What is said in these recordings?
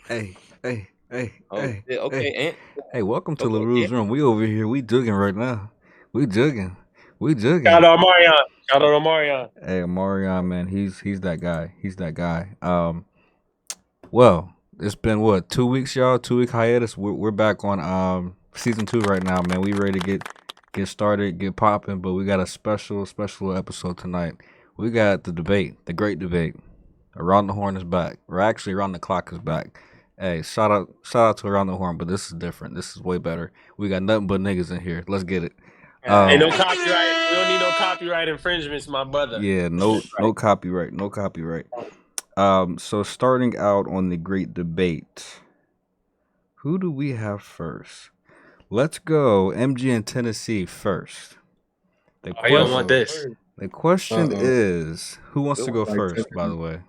Hey, hey, hey, Oh, hey, okay, hey. Hey, welcome to okay, LaRues Room. We over here. We jugging right now. We jugging. We Shout jugging. out Marion. Shout out Marion. Hey, Marion, man, he's that guy. He's that guy. Well, it's been what 2 weeks, y'all. 2 week hiatus. We're back on season 2 right now, man. We ready to get started, get popping. But we got a special episode tonight. We got the debate, the great debate. Around the Horn is back. Or actually, Around the Clock is back. Hey, shout out to Around the Horn, but this is different. This is way better. We got nothing but niggas in here. Let's get it. Ain't no copyright. We don't need no copyright infringements, my brother. Yeah, no copyright, no copyright. So starting out on the great debate, who do we have first? Let's go MG in Tennessee first. You don't want this. The question is, who wants to go Like first? By the way,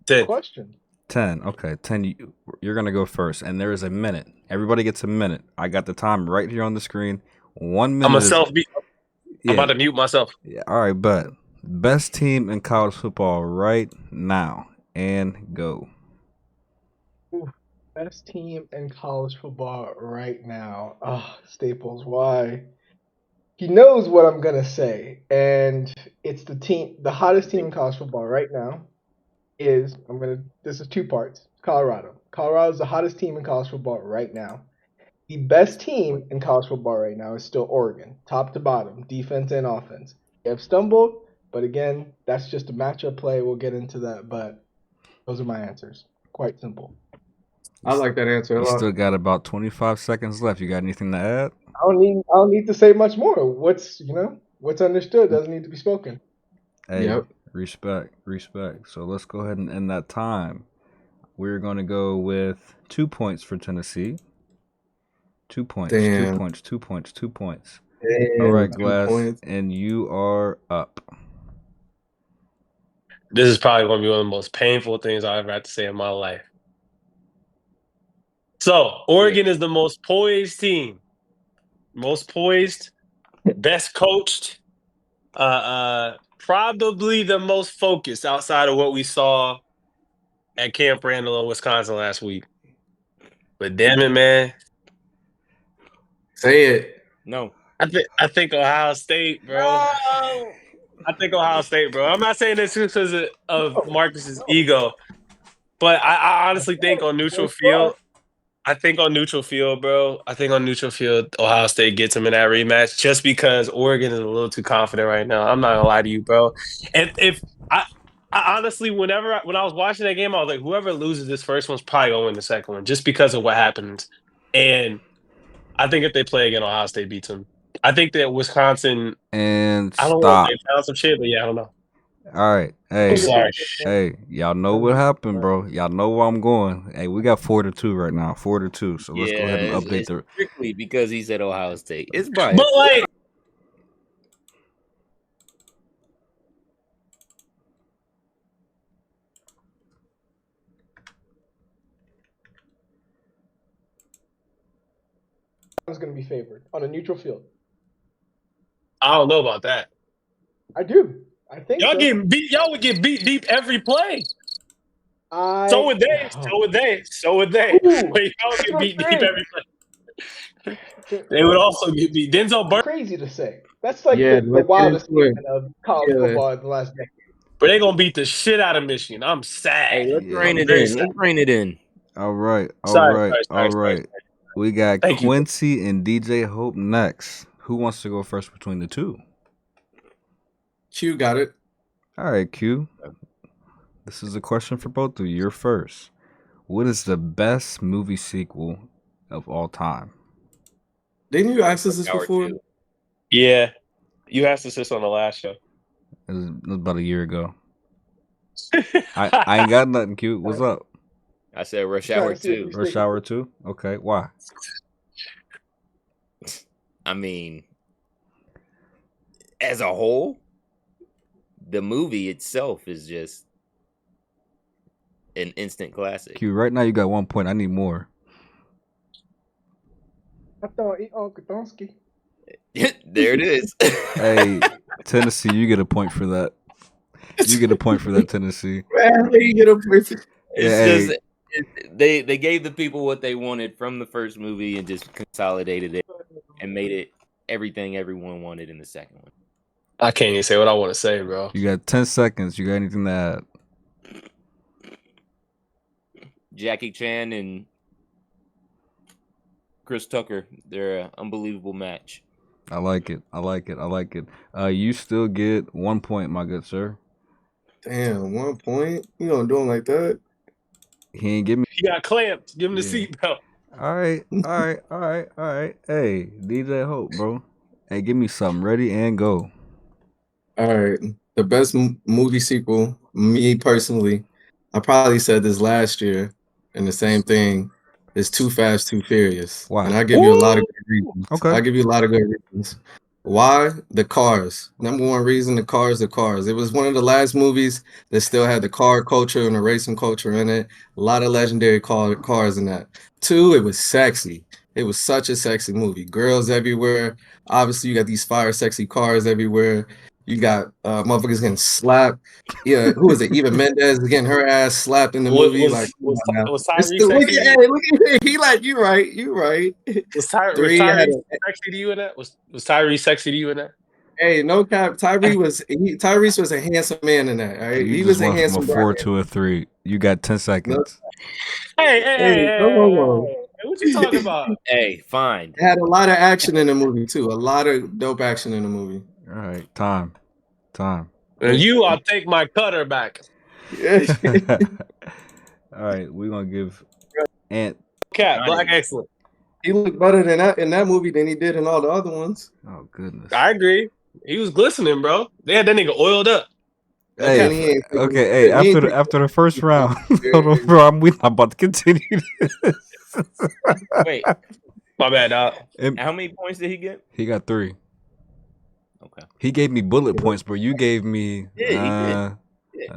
10. question. 10. Okay, 10. You're gonna go first, and there is a minute. Everybody gets a minute. I got the time right here on the screen. 1 minute. I'm a self-beat. I'm about to mute myself. Yeah. All right, but best team in college football right now, and go. Best team in college football right now. Oh, Staples, why? He knows what I'm gonna say, and it's the hottest team in college football right now is this is 2 parts. Colorado. Colorado is the hottest team in college football right now. The best team in college football right now is still Oregon, top to bottom, defense and offense. They have stumbled, but again, that's just a matchup play. We'll get into that, but those are my answers. Quite simple. I like that answer a You lot. still got about 25 seconds left. You got anything to add? I don't need to say much more. What's understood doesn't need to be spoken. Hey, Yep. respect. So let's go ahead and end that time. We're going to go with 2 points for Tennessee. 2 points. Damn. 2 points. 2 points. 2 points. Damn, All right, 2 Glass, points. and you are up. This is probably going to be one of the most painful things I've ever had to say in my life. So, Oregon is the most poised team. Most poised, best coached, probably the most focused outside of what we saw at Camp Randall in Wisconsin last week. But damn it, man. Say it. No. I think Ohio State, bro. No! I think Ohio State, bro. I'm not saying this because of Marcus's ego, but I honestly think on neutral field, bro. I think on neutral field, Ohio State gets him in that rematch just because Oregon is a little too confident right now. I'm not gonna lie to you, bro. And if I honestly, when I was watching that game, I was like, whoever loses this first one's probably gonna win the second one, just because of what happened. And I think if they play again, Ohio State beats them. I think that Wisconsin. And I don't know stop. if they found some shit, but yeah, I don't know. All right. Hey. I'm sorry. Hey, y'all know what happened, bro. Y'all know where I'm going. Hey, we got 4-2 right now. 4-2. So let's go ahead and update the. Strictly because he said Ohio State. It's biased. But like. Is going to be favored on a neutral field. I don't know about that. I do. I think Y'all so. getting beat. Y'all would get beat deep every play. So would they. Ooh, But y'all get beat deep every play. They would also get beat. Denzel Burke. Crazy to say. That's like Yeah, the wildest statement of college Yeah. football in the last decade. But they're gonna beat the shit out of Michigan. I'm sad. Hey, let's rein it very in. sad. Let's rein it in. All right. Sorry. We got Thank you. Quincy and DJ Hope next. Who wants to go first between the two? Q got it. All right, Q. This is a question for both of you. You're first. What is the best movie sequel of all time? Didn't you ask us this before? Yeah. You asked us this on the last show. It was about a year ago. I ain't got nothing, Q. What's up? I said Rush Hour 2. Rush Hour 2? Okay, why? I mean, as a whole, the movie itself is just an instant classic. Q, right now you got 1 point. I need more. I thought Uncle Donsky. There it is. Hey, Tennessee, you get a point for that. You get a point for that, Tennessee. Man, you get a point. It's Yeah, just hey. they gave the people what they wanted from the first movie and just consolidated it and made it everything everyone wanted in the second one. I can't even say what I want to say, bro. You got 10 seconds. You got anything to add? Jackie Chan and Chris Tucker, they're an unbelievable match. I like it. I like it. I like it. You still get 1 point, my good sir. Damn, 1 point? You gonna do him like that? He ain't give me. He got clamped. Give him the Yeah. seatbelt. All right. Hey, DJ Hope, bro. Hey, give me something. Ready and go. All right. The best movie sequel, me personally, I probably said this last year, and the same thing is Too Fast, Too Furious. Why? And I give you a lot of good reasons. Okay. I give you a lot of good reasons. Why? The cars. Number one reason, the cars. It was one of the last movies that still had the car culture and the racing culture in it. A lot of legendary cars in that. Two, it was sexy. It was such a sexy movie. Girls everywhere. Obviously, you got these fire sexy cars everywhere. You got motherfuckers getting slapped. Yeah, who was it? Eva Mendes getting her ass slapped in the movie. Was Like, come on now. Tyrese Look sexy? at him. He like, you right. Was Three had Tyrese sexy to you in that? Was Tyrese sexy to you in that? Hey, no cap. Tyrese was a handsome man in that. All right, You he just was a went from handsome a 4 black to a 3. You got 10 seconds. Hey, no. what you talking about? Hey, fine. It had a lot of action in the movie too. A lot of dope action in the movie. All right, time. And I'll take my cutter back. All right, we're gonna give Ant. Cat, Black Excellent. He looked better in that movie than he did in all the other ones. Oh goodness. I agree. He was glistening, bro. They had that nigga oiled up. Hey, okay. Hey, after the first round, hold on, bro. I'm about to continue this. Wait, my bad, dog. How many points did he get? He got 3. Okay. He gave me bullet points, but you gave me. Yeah, he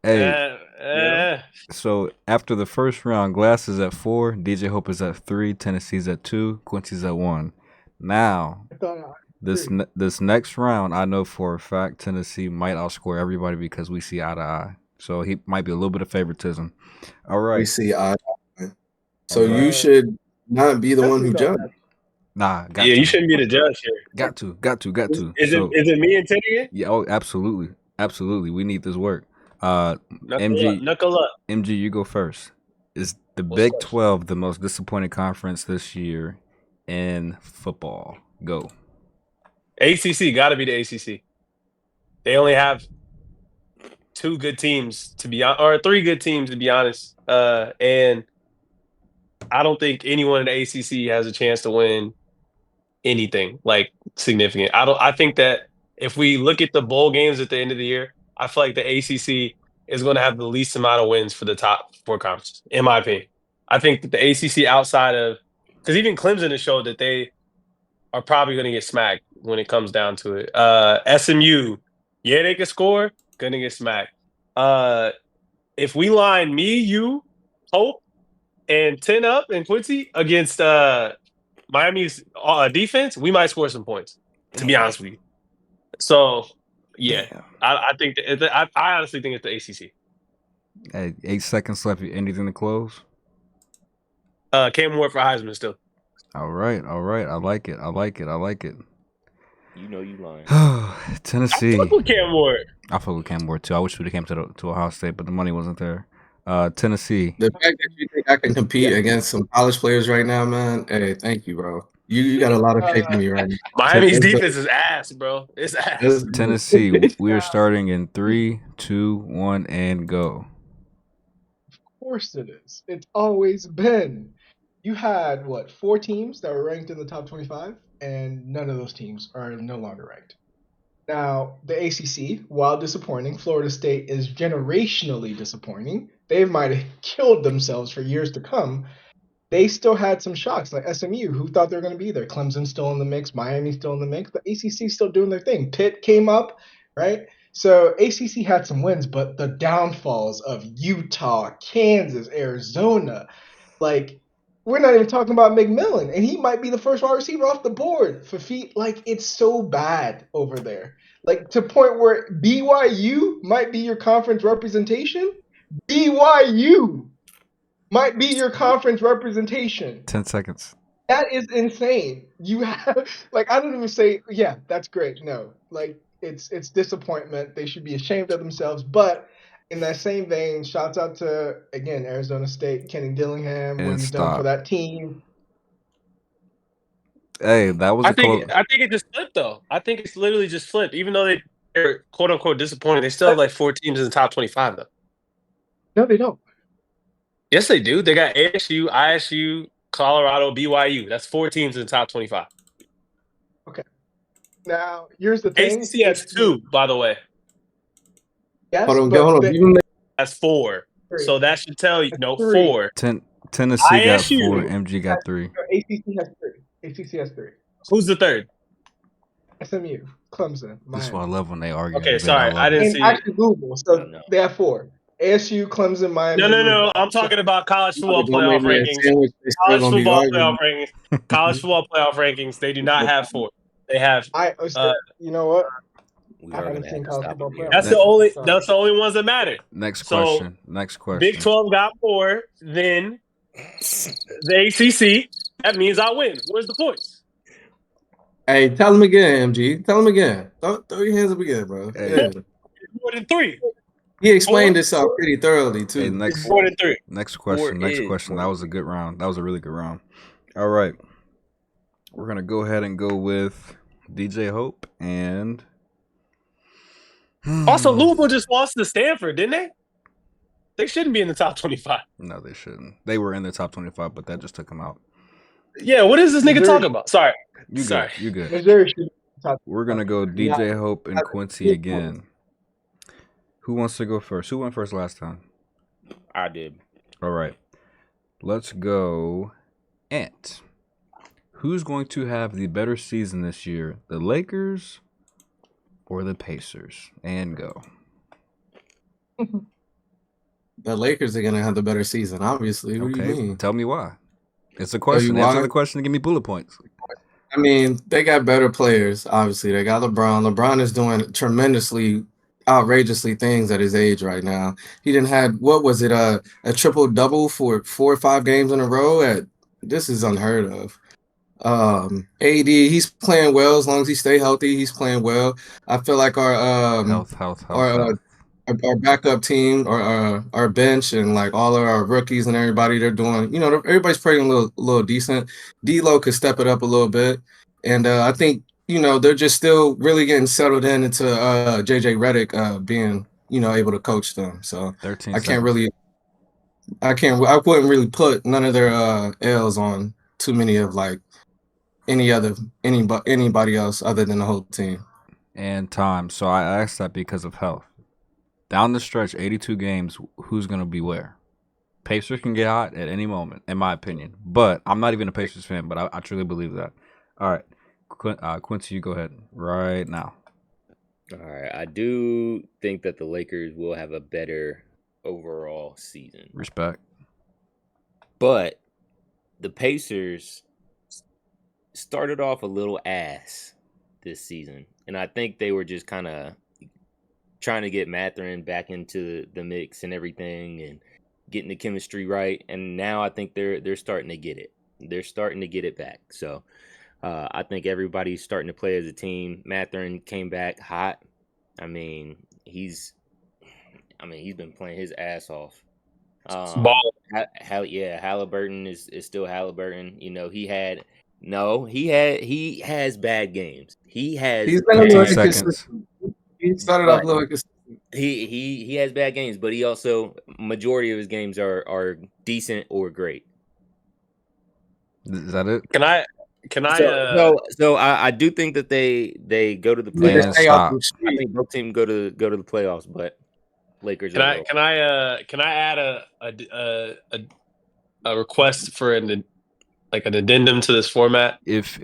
did. Hey. So after the first round, Glass is at 4, DJ Hope is at 3, Tennessee's at 2, Quincy's at 1. Now, this next round, I know for a fact Tennessee might outscore everybody because we see eye to eye. So he might be a little bit of favoritism. All right. We see eye to eye. So you should not be the one who judge. Nah, you shouldn't be the judge here. Got to. Is it me and Teddy? Yeah, oh, absolutely. We need this work. Knuckle up. MG, you go first. Is the Big 12 the most disappointing conference this year in football? Go. ACC got to be the ACC. They only have 2 good teams or 3 good teams to be honest. And I don't think anyone in the ACC has a chance to win anything like significant. I think that if we look at the bowl games at the end of the year, I feel like the ACC is going to have the least amount of wins for the top 4 conferences, in my opinion. I think that the ACC outside of, because even Clemson has showed that they are probably going to get smacked when it comes down to it. SMU, yeah, they can score, going to get smacked. If we line me, you, Hope, and 10 up and Quincy against Miami's defense, we might score some points, to be honest with you. So, yeah, I think I honestly think it's the ACC. Hey, 8 seconds left. Anything to close? Cam Ward for Heisman still. All right. I like it. You know you lying. Tennessee. I fuck with Cam Ward. I fuck with Cam Ward too. I wish we'd have came to Ohio State, but the money wasn't there. Tennessee. The fact that you think I can compete against some college players right now, man. Hey, thank you, bro. You got a lot of faith in me right now. Miami's defense is ass, bro. It's ass. Tennessee, we are starting in 3, 2, 1, and go. Of course it is. It's always been. You had, 4 teams that were ranked in the top 25, and none of those teams are no longer ranked. Now, the ACC, while disappointing, Florida State is generationally disappointing. They might have killed themselves for years to come. They still had some shocks, like SMU, who thought they were going to be there. Clemson's still in the mix. Miami's still in the mix. The ACC's still doing their thing. Pitt came up, right? So ACC had some wins, but the downfalls of Utah, Kansas, Arizona, we're not even talking about McMillan, and he might be the first wide receiver off the board for feet. Like, it's so bad over there. Like, to point where BYU might be your conference representation. BYU might be your conference representation. 10 seconds. That is insane. You have, like, I don't even say, yeah, that's great. No, like, it's disappointment. They should be ashamed of themselves. But in that same vein, shouts out to, again, Arizona State, Kenny Dillingham, what And he's done for stop. that team. Hey, that was a close. I think it just flipped though. I think it's literally just flipped. Even though they're quote unquote disappointed, they still have like 4 teams in the top 25 though. No, they don't. Yes, they do. They got ASU, ISU, Colorado, BYU. That's 4 teams in the top 25. Okay. Now, here's the thing. ACC has 2, by the way. Yes, Hold on, but hold on. That's 4. 3. So that should tell you, no, 3. 4. Tennessee got ISU. 4. MG got 3. ACC has 3. ACC has 3. Who's the third? SMU, Clemson, This is Miami. what I love when they argue. Okay, sorry, I didn't And see. actually Louisville, so No. they have 4. ASU, Clemson, Miami. No. Louisville. I'm talking about college football playoff rankings. College football playoff rankings. College football playoff rankings. They do not have 4. They have. You know what? We I are haven't gonna seen have to college stop football it here. playoff. That's the only ones that matter. Next So, question. Next question. Big 12 got 4. Then the ACC. That means I win. Where's the points? Hey, tell him again, MG. Tell him again. Throw your hands up again, bro. Hey. Yeah. More than 3. He explained 4? this out pretty thoroughly too. Hey, It's more than 3. Next question. Next is question. more That was a good round. That was a really good round. All right. We're going to go ahead and go with DJ Hope and. Also, Louisville just lost to Stanford, didn't they? They shouldn't be in the top 25. No, they shouldn't. They were in the top 25, but that just took them out. Yeah, what is this nigga talking about? Sorry. You Sorry. good. You good. Missouri should be top. We're going to go DJ Hope and Quincy again. Who wants to go first? Who went first last time? I did. All right. Let's go. Ant. Who's going to have the better season this year? The Lakers or the Pacers? And go. The Lakers are gonna have the better season, obviously. What do you Okay. mean? Tell me why. It's a question. why? Answer the question and give me bullet points. I mean, they got better players, obviously. They got LeBron. LeBron is doing tremendously, outrageously things at his age right now. He didn't have, what was it, a triple-double for 4 or 5 games in a row? This is unheard of. AD, he's playing well as long as he stay healthy. He's playing well. I feel like our Health. our backup team or our bench and like all of our rookies and everybody, they're doing, everybody's playing a little decent. D'Lo could step it up a little bit. And I think, they're just still really getting settled into JJ Redick being, able to coach them. So 13 I seconds. I wouldn't really put none of their L's on too many of like anybody else other than the whole team. And time. So I asked that because of health. Down the stretch, 82 games, who's going to be where? Pacers can get hot at any moment, in my opinion. But I'm not even a Pacers fan, but I truly believe that. All right. Quincy, you go ahead right now. All right. I do think that the Lakers will have a better overall season. Respect. But the Pacers started off a little ass this season. And I think they were just kind of trying to get Mathurin back into the mix and everything and getting the chemistry right. And now I think they're starting to get it. They're starting to get it back. So I think everybody's starting to play as a team. Mathurin came back hot. I mean, he's been playing his ass off. Halliburton is still Halliburton. He has bad games. He has. He's been a little 15 seconds. He started off a little. He has bad games, but he also majority of his games are decent or great. Is that it? So I do think that they go to the playoffs. Stop. I think both teams go to the playoffs, but Lakers. Can I add a request for an addendum to this format? If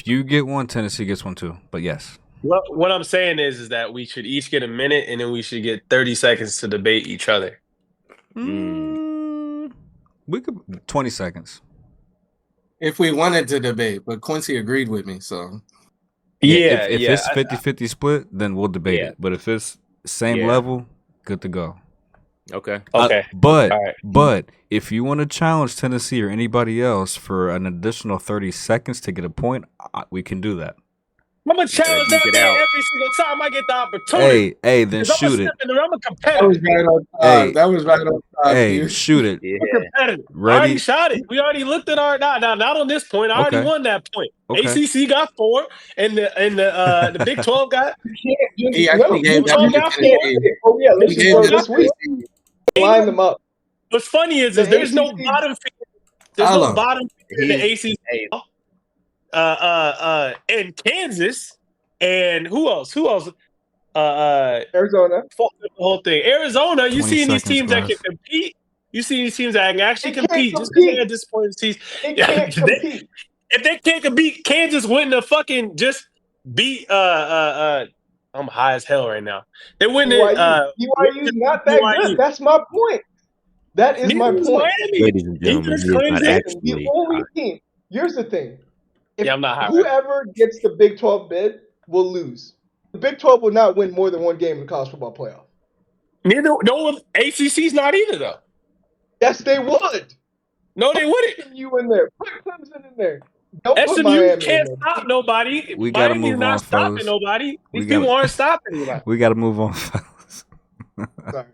you get one, Tennessee gets one too. But yes. What I'm saying is that we should each get a minute, and then we should get 30 seconds to debate each other. We We could 20 seconds. If we wanted to debate, but Quincy agreed with me, so Yeah, If it's 50-50 split, then we'll debate Yeah. it. But if it's same Yeah. level, good to go. Okay. Okay. But All right. but if you want to challenge Tennessee or anybody else for an additional 30 seconds to get a point, we can do that. I'm gonna challenge that duke it man out. every single time I get the opportunity. Then 'Cause I'm shoot it. I'm a that was competitor. right on time. Hey. That was right on time. Hey, dude. shoot it. Yeah. I'm a competitor. I Ready? already shot it. We already looked at our not on this point. I already Okay. won that point. Okay. ACC got 4, and the Big 12 got. He actually gave that Big 12 to got Tennessee. 4. Oh yeah, let's He just gave go that this to week. Tennessee. Line them up. What's funny is The there's no ACC bottom feeder. There's no Hello. bottom feeder in the ACC. Hey, And Kansas, and who else? Arizona. Fuck the whole thing. Arizona, you 20 see these seconds, teams that can guys. compete. You see these teams that can actually They can't compete just because they compete. had disappointing season. They can't compete. If they can't compete, Kansas wouldn't have fucking just beat I'm high as hell right now. They wouldn't BYU's not that good. That's my point. That is my Neither is point. Miami. ladies and gentlemen, Neither is he is not Clemson. Listen, actually the only high. team. Here's the thing. If Yeah, I'm not high right whoever gets the Big 12 bid will lose. The Big 12 will not win more than one game in the college football playoff. ACC's not either though. Yes, they would. No, they wouldn't. Put you in there. Put Clemson in there. Don't put SMU Miami can't in there. stop nobody. We gotta Miami's move not on, stopping fellas. nobody. We These people gotta- aren't stopping anybody. We got to move on, fellas. Sorry.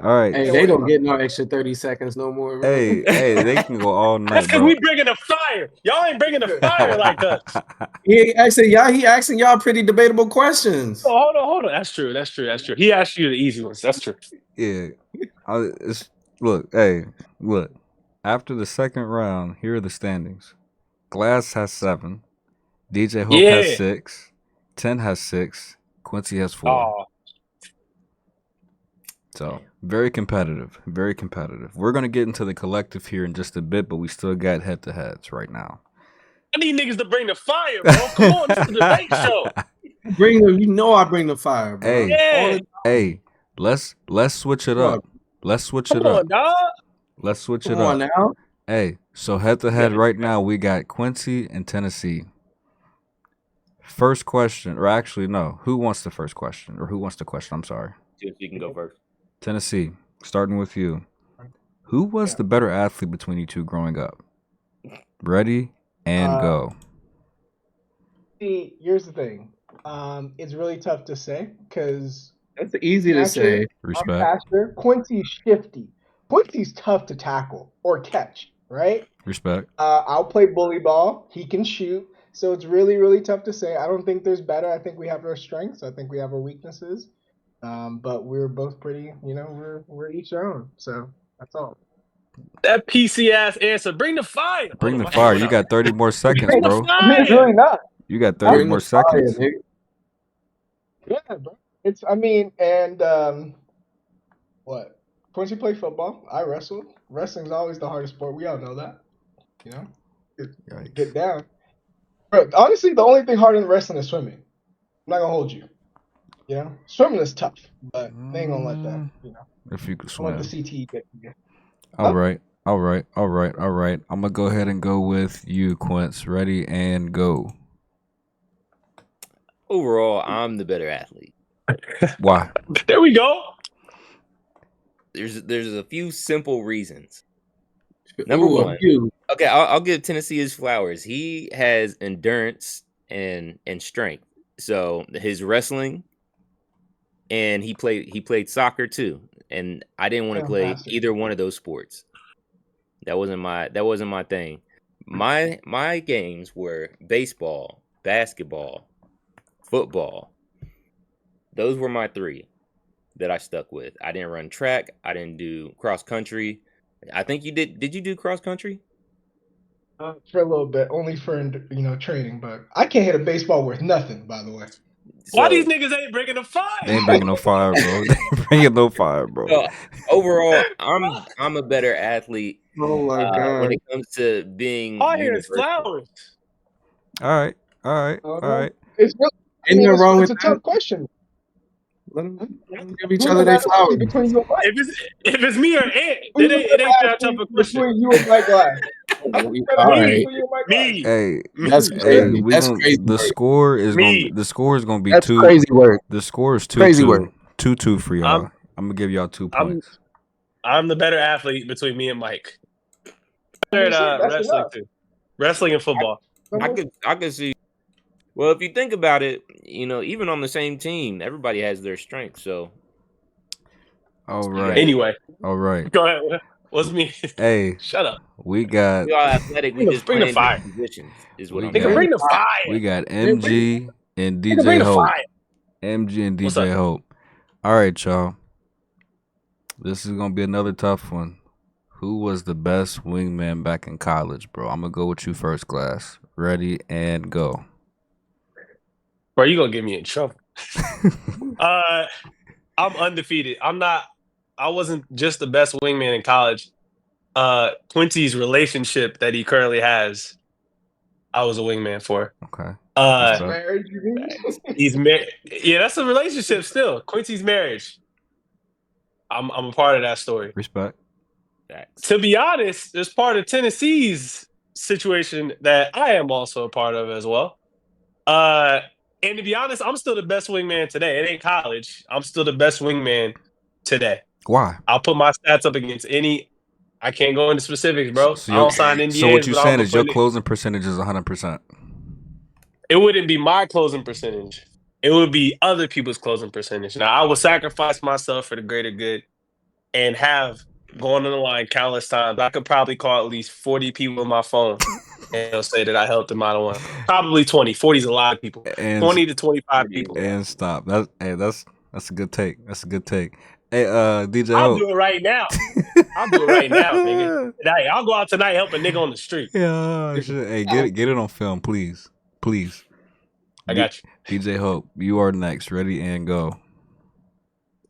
All right. Hey, they don't get no extra 30 seconds no more, bro. Hey, they can go all night, That's because bro. we bringing the fire. Y'all ain't bringing the fire like us. He asking y'all pretty debatable questions. Oh, hold on. That's true. He asked you the easy ones. That's true. Yeah. Look. After the second round, here are the standings. Glass has 7. DJ Hope has Yeah. 6. 10 has 6. Quincy has 4. Oh, So very competitive. Very competitive. We're gonna get into the collective here in just a bit, but we still got head-to-heads right now. I need niggas to bring the fire, bro. Come on, this is a debate show. I bring the fire, bro. Hey, Yeah. hey, let's switch it up. Let's switch Come it up. on, dog. Let's switch Come it on up. now. Hey, so head-to-head right now, we got Quincy and Tennessee. First question, or actually, no. Who wants the first question? Or who wants the question? I'm sorry. You can go first. Tennessee, starting with you. Who was the better athlete between you two growing up? Ready and go. See, here's the thing. It's really tough to say because That's easy to say. Respect. I'm faster. Quincy's shifty. Quincy's tough to tackle or catch, right? Respect. I'll play bully ball. He can shoot. So it's really, really tough to say. I don't think there's better. I think we have our strengths. I think we have our weaknesses. But we're both pretty, we're each our own. So that's all. That PC ass answer. Bring the fire. Bring the fire. You got 30 more seconds, Bring the bro. fire. I mean, it's really not. You got 30 Bring more the fire, seconds. nigga. Yeah, bro. What? Quincy played football. I wrestled. Wrestling's always the hardest sport. We all know that. Yikes. Get down. Bro, honestly, the only thing harder than wrestling is swimming. I'm not gonna hold you. Swimming is tough, but they ain't gonna let that. If you could I want swim. the CTE get to you. All right. I'm gonna go ahead and go with you, Quince. Ready and go. Overall, I'm the better athlete. Why? There we go. There's a few simple reasons. Number Ooh, one. you. Okay, I'll give Tennessee his flowers. He has endurance and strength. So his wrestling, and he played soccer too. And I didn't want to play Fantastic. either one of those sports. That wasn't my thing. My games were baseball, basketball, football. Those were my 3 that I stuck with. I didn't run track. I didn't do cross country. I think you did. Did you do cross country? For a little bit, only for training. But I can't hit a baseball worth nothing. By the way. Why So- these niggas ain't bringing the fire? They ain't bringing no fire, bro. They ain't bringing no fire, bro. So, overall, I'm a better athlete Oh my god. when it comes to being All I hear is universal. flowers. All right. It's really, Ain't nothing wrong with it's a that. tough question. Let them give each Who's other the their better flowers. athlete between you and Mike? If it's me or Ant, Who's the it better ain't that tough a athlete question. between you and Mike Glass? Who's the better All athlete right. between you and Mike Glass? Me, Hey, That's me, hey, crazy. we That's gonna crazy the work. score is me. gonna be That's two. crazy work. The score is Crazy 2-2. work. 2-2 for y'all. I'm I'm gonna give y'all 2 I'm points. I'm the better athlete between me and Mike. That's Third, that's wrestling enough. too. Wrestling and football. I could see. Well, if you think about it, even on the same team, everybody has their strengths. So All you right. guys, All right. Go ahead. What's me? Hey, Shut up. we got we all athletic. We just Bring the playing fire. different positions. Is what We I'm Nigga, got bring saying. the fire. we got Bring MG and bring DJ the Hope. fire. MG and What's up? DJ Hope. All right, y'all. This is gonna be another tough one. Who was the best wingman back in college, bro? I'm gonna go with you first, Glass. Ready and go. Bro, you gonna get me in trouble. I'm undefeated. I wasn't just the best wingman in college. Quincy's relationship that he currently has, I was a wingman for. Okay. Uh Respect. Marriage, you mean? he's married. Yeah, that's a relationship still. Quincy's marriage. I'm a part of that story. Respect. Facts. To be honest, there's part of Tennessee's situation that I am also a part of as well. And to be honest, I'm still the best wingman today. It ain't college. I'm still the best wingman today. Why? I'll put my stats up against any. I can't go into specifics, bro. So I don't sign NDAs, so what you but I'm saying gonna is your put it. closing percentage is 100%. It wouldn't be my closing percentage. It would be other people's closing percentage. Now, I will sacrifice myself for the greater good and have gone on the line countless times. I could probably call at least 40 people on my phone and they'll say that I helped them out of one. Probably 20. 40 is a lot of people. And 20 to 25 people. and stop. That's a good take. That's a good take. Hey, DJ I'll Hope. do it right now. I'll do it right now, nigga. Hey, I'll go out tonight and help a nigga on the street. Yeah, shit. Hey, get it on film, please. Please. I got you. DJ Hope, you are next. Ready and go.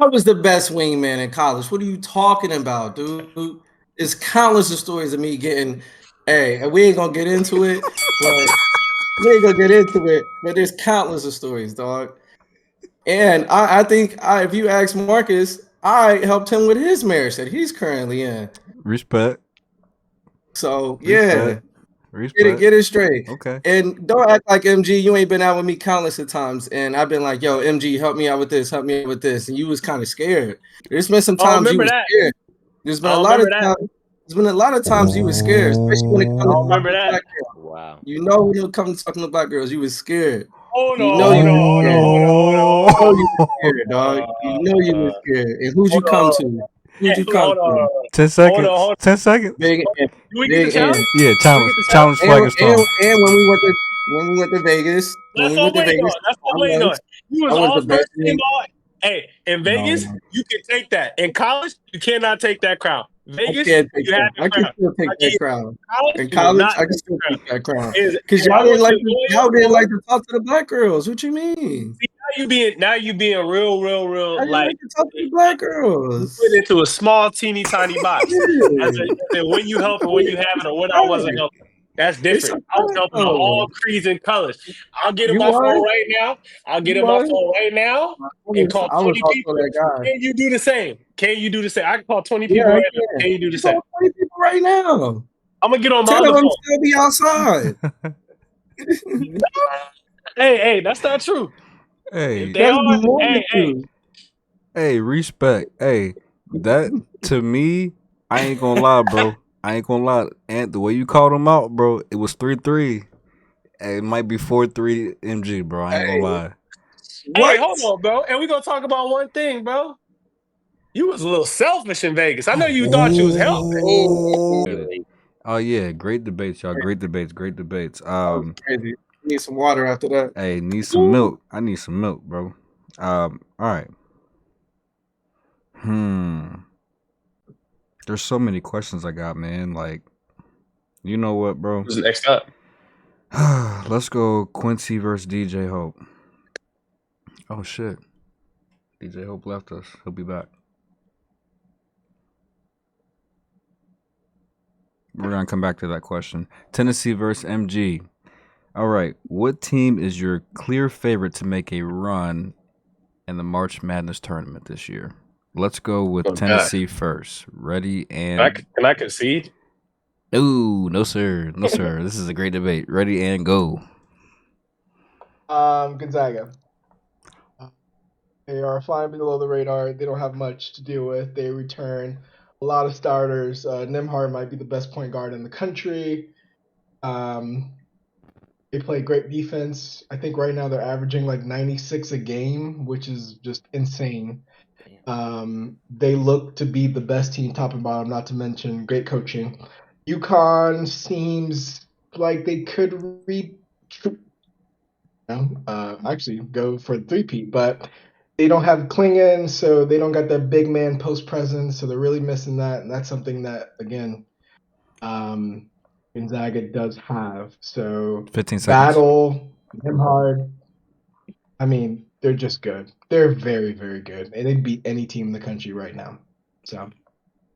I was the best wingman in college. What are you talking about, dude? It's countless of stories of me getting. Hey, and we ain't gonna get into it, but there's countless of stories, dog. And I think if you ask Marcus, I helped him with his marriage that he's currently in. Respect. So yeah, Respect. get it straight. Okay. And don't act like MG, you ain't been out with me countless of times. And I've been like, yo, MG, help me out with this, help me out with this. And you was kind of scared. There's been some times you remember was that. scared. There's been I a don't lot of remember that. times. There's been a lot of times you was scared, especially when it I comes don't to remember talking to that. black girls. Wow. You know when it comes to talking to black girls, you was scared. Hold You on, know hold you on, was hold on, scared. hold on, hold on, You know hold you was on. scared, dog. You know you was scared. And who'd you Hold come on. to? Who'd Hey, you come hold to? on. 10 Hold on, seconds. hold on. 10 seconds. Big N. Do we get the Big challenge? N. Yeah, Do we get the challenge? challenge Swagger Stone. And when we went to Vegas, That's what I'm waiting on. That's what I'm waiting on. You I was was the all best first team nigga. all. Hey, in Vegas, No, you can take that. In college, you cannot take that crown. I Vegas, can't take you have that. the I can crown. still take I that get crown. college, In you will college, not I can take still the take that crown. crown. Because And I y'all want you to didn't like to talk to the black girls. What you mean? see, now you being real I didn't like like to talk to the black put girls. into a small, teeny, tiny box. Yeah. As in when you help and when you have it, or when I wasn't helping. That's It's different. a I was helping on though. all creeds and colors. I'll get in You my phone was? right now. I'll get You in my was? phone right now and call I was 20 also people. that guy. Can you do the same? Can you do the same? I can call 20 Yeah, people I right now. can. Can you do the You same? call 20 people right now. I'm gonna get on my Tell other them I'm phone. still be outside. Hey, that's not true. If Hey, they That's are, more than hey, true. hey, respect. Hey, that to me, I ain't gonna lie, bro. I ain't gonna lie. And the way you called him out, bro, it was 3-3. It might be 4-3 MG, bro. I ain't gonna lie. hey, What? hold on, bro. And we gonna talk about one thing, bro. You was a little selfish in Vegas. I know you thought you was helping. Oh yeah, great debates, y'all. Great debates. Great debates. That was crazy. Need some water after that. Hey, need some milk. I need some milk, bro. All right. There's so many questions I got, man. Like, you know what, bro? Who's next up? Let's go Quincy versus DJ Hope. Oh shit. DJ Hope left us. He'll be back. We're gonna come back to that question. Tennessee versus MG. All right. What team is your clear favorite to make a run in the March Madness tournament this year? Let's go with Oh, God. Tennessee first. Ready Can and I concede? Ooh, no sir. No sir. This is a great debate. Ready and go. Gonzaga. They are flying below the radar. They don't have much to deal with. They return a lot of starters. Nimhard might be the best point guard in the country. They play great defense. I think right now they're averaging like 96 a game, which is just insane. They look to be the best team top and bottom, not to mention great coaching. UConn seems like they could actually go for the three-peat, but they don't have Klingon, so they don't got that big man post presence, so they're really missing that, and that's something that, again, Gonzaga does have. So 15 seconds. Battle, Nimhard, I mean, they're just good. They're very, very good, and they beat any team in the country right now. So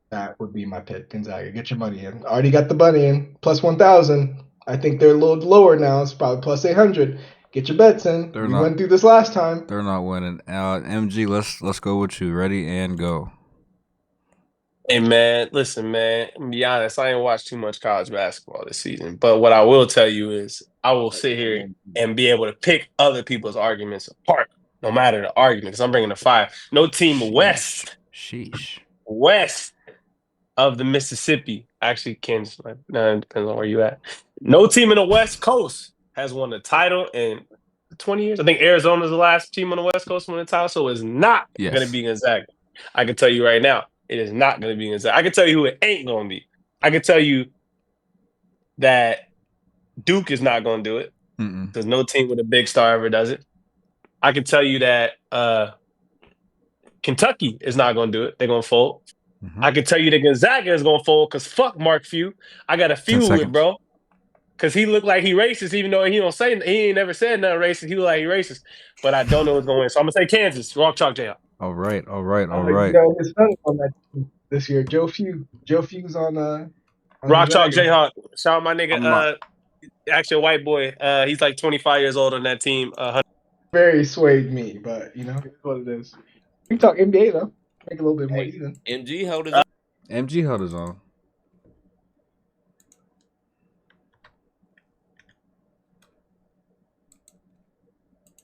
that would be my pick, Gonzaga. Get your money in. Already got the money in, plus 1,000. I think they're a little lower now. It's probably plus 800. Get your bets in. We went through this last time. They're not winning. MG, let's go with you. Ready and go. Hey man, listen, man. I'm gonna be honest. I ain't watched too much college basketball this season, but what I will tell you is, I will sit here and be able to pick other people's arguments apart, no matter the argument. Because I'm bringing the 5. No team west of the Mississippi. Actually, Ken's like, no, it depends on where you at. No team in the West Coast has won the title in 20 years. I think Arizona's the last team on the West Coast to win the title, so it's not going to be Gonzaga. I can tell you right now, it is not going to be Gonzaga. I can tell you who it ain't going to be. I can tell you that Duke is not going to do it because no team with a big star ever does it. I can tell you that Kentucky is not going to do it. They're going to fold. I can tell you that Gonzaga is going to fold because fuck Mark Few. I got a feud with, bro. Because he looked like he racist, even though he ain't never said nothing racist. He looked like he racist. But I don't know what's going to win. So I'm going to say Kansas. Rock Chalk Jayhawk. All right. You know, his son on that team this year. Joe Few. Joe Few's on Rock Chalk Jayhawk. Shout out my nigga, actually a white boy. He's like 25 years old on that team. Very swayed me, but you know, it's what it is. We can talk NBA though. Make it a little bit more even. MG held his own. MG held his own.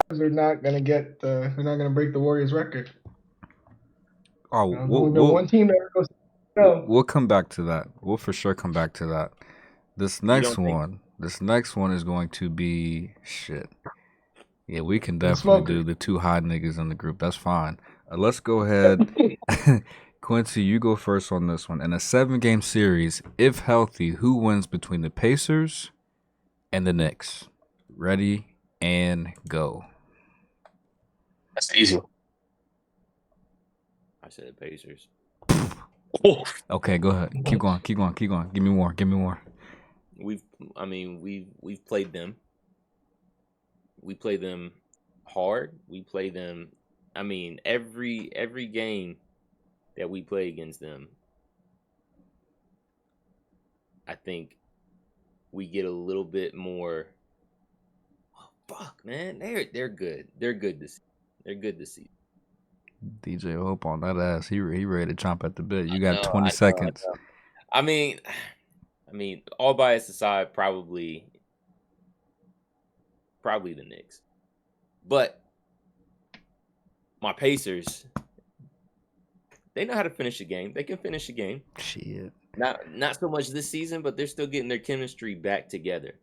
They're not gonna get. They're not gonna break the Warriors' record. Oh, one team that goes. No. We'll come back to that. We'll for sure come back to that. This next one is going to be shit. Yeah, we can definitely do the 2 hot niggas in the group. That's fine. Let's go ahead. Quincy, you go first on this one. In a 7-game series, if healthy, who wins between the Pacers and the Knicks? Ready and go. That's easy. I said the Pacers. Okay, go ahead. Keep going. Give me more. We've played them. We play them hard. We play them. I mean, every game that we play against them, I think we get a little bit more. Oh, fuck, man, they're good. They're good to see. They're good to see. DJ Hope on that ass. He ready to chomp at the bit. You got 20 seconds. I mean, all bias aside, probably the Knicks. But my Pacers, they know how to finish a game. They can finish a game. Shit. Not so much this season, but they're still getting their chemistry back together.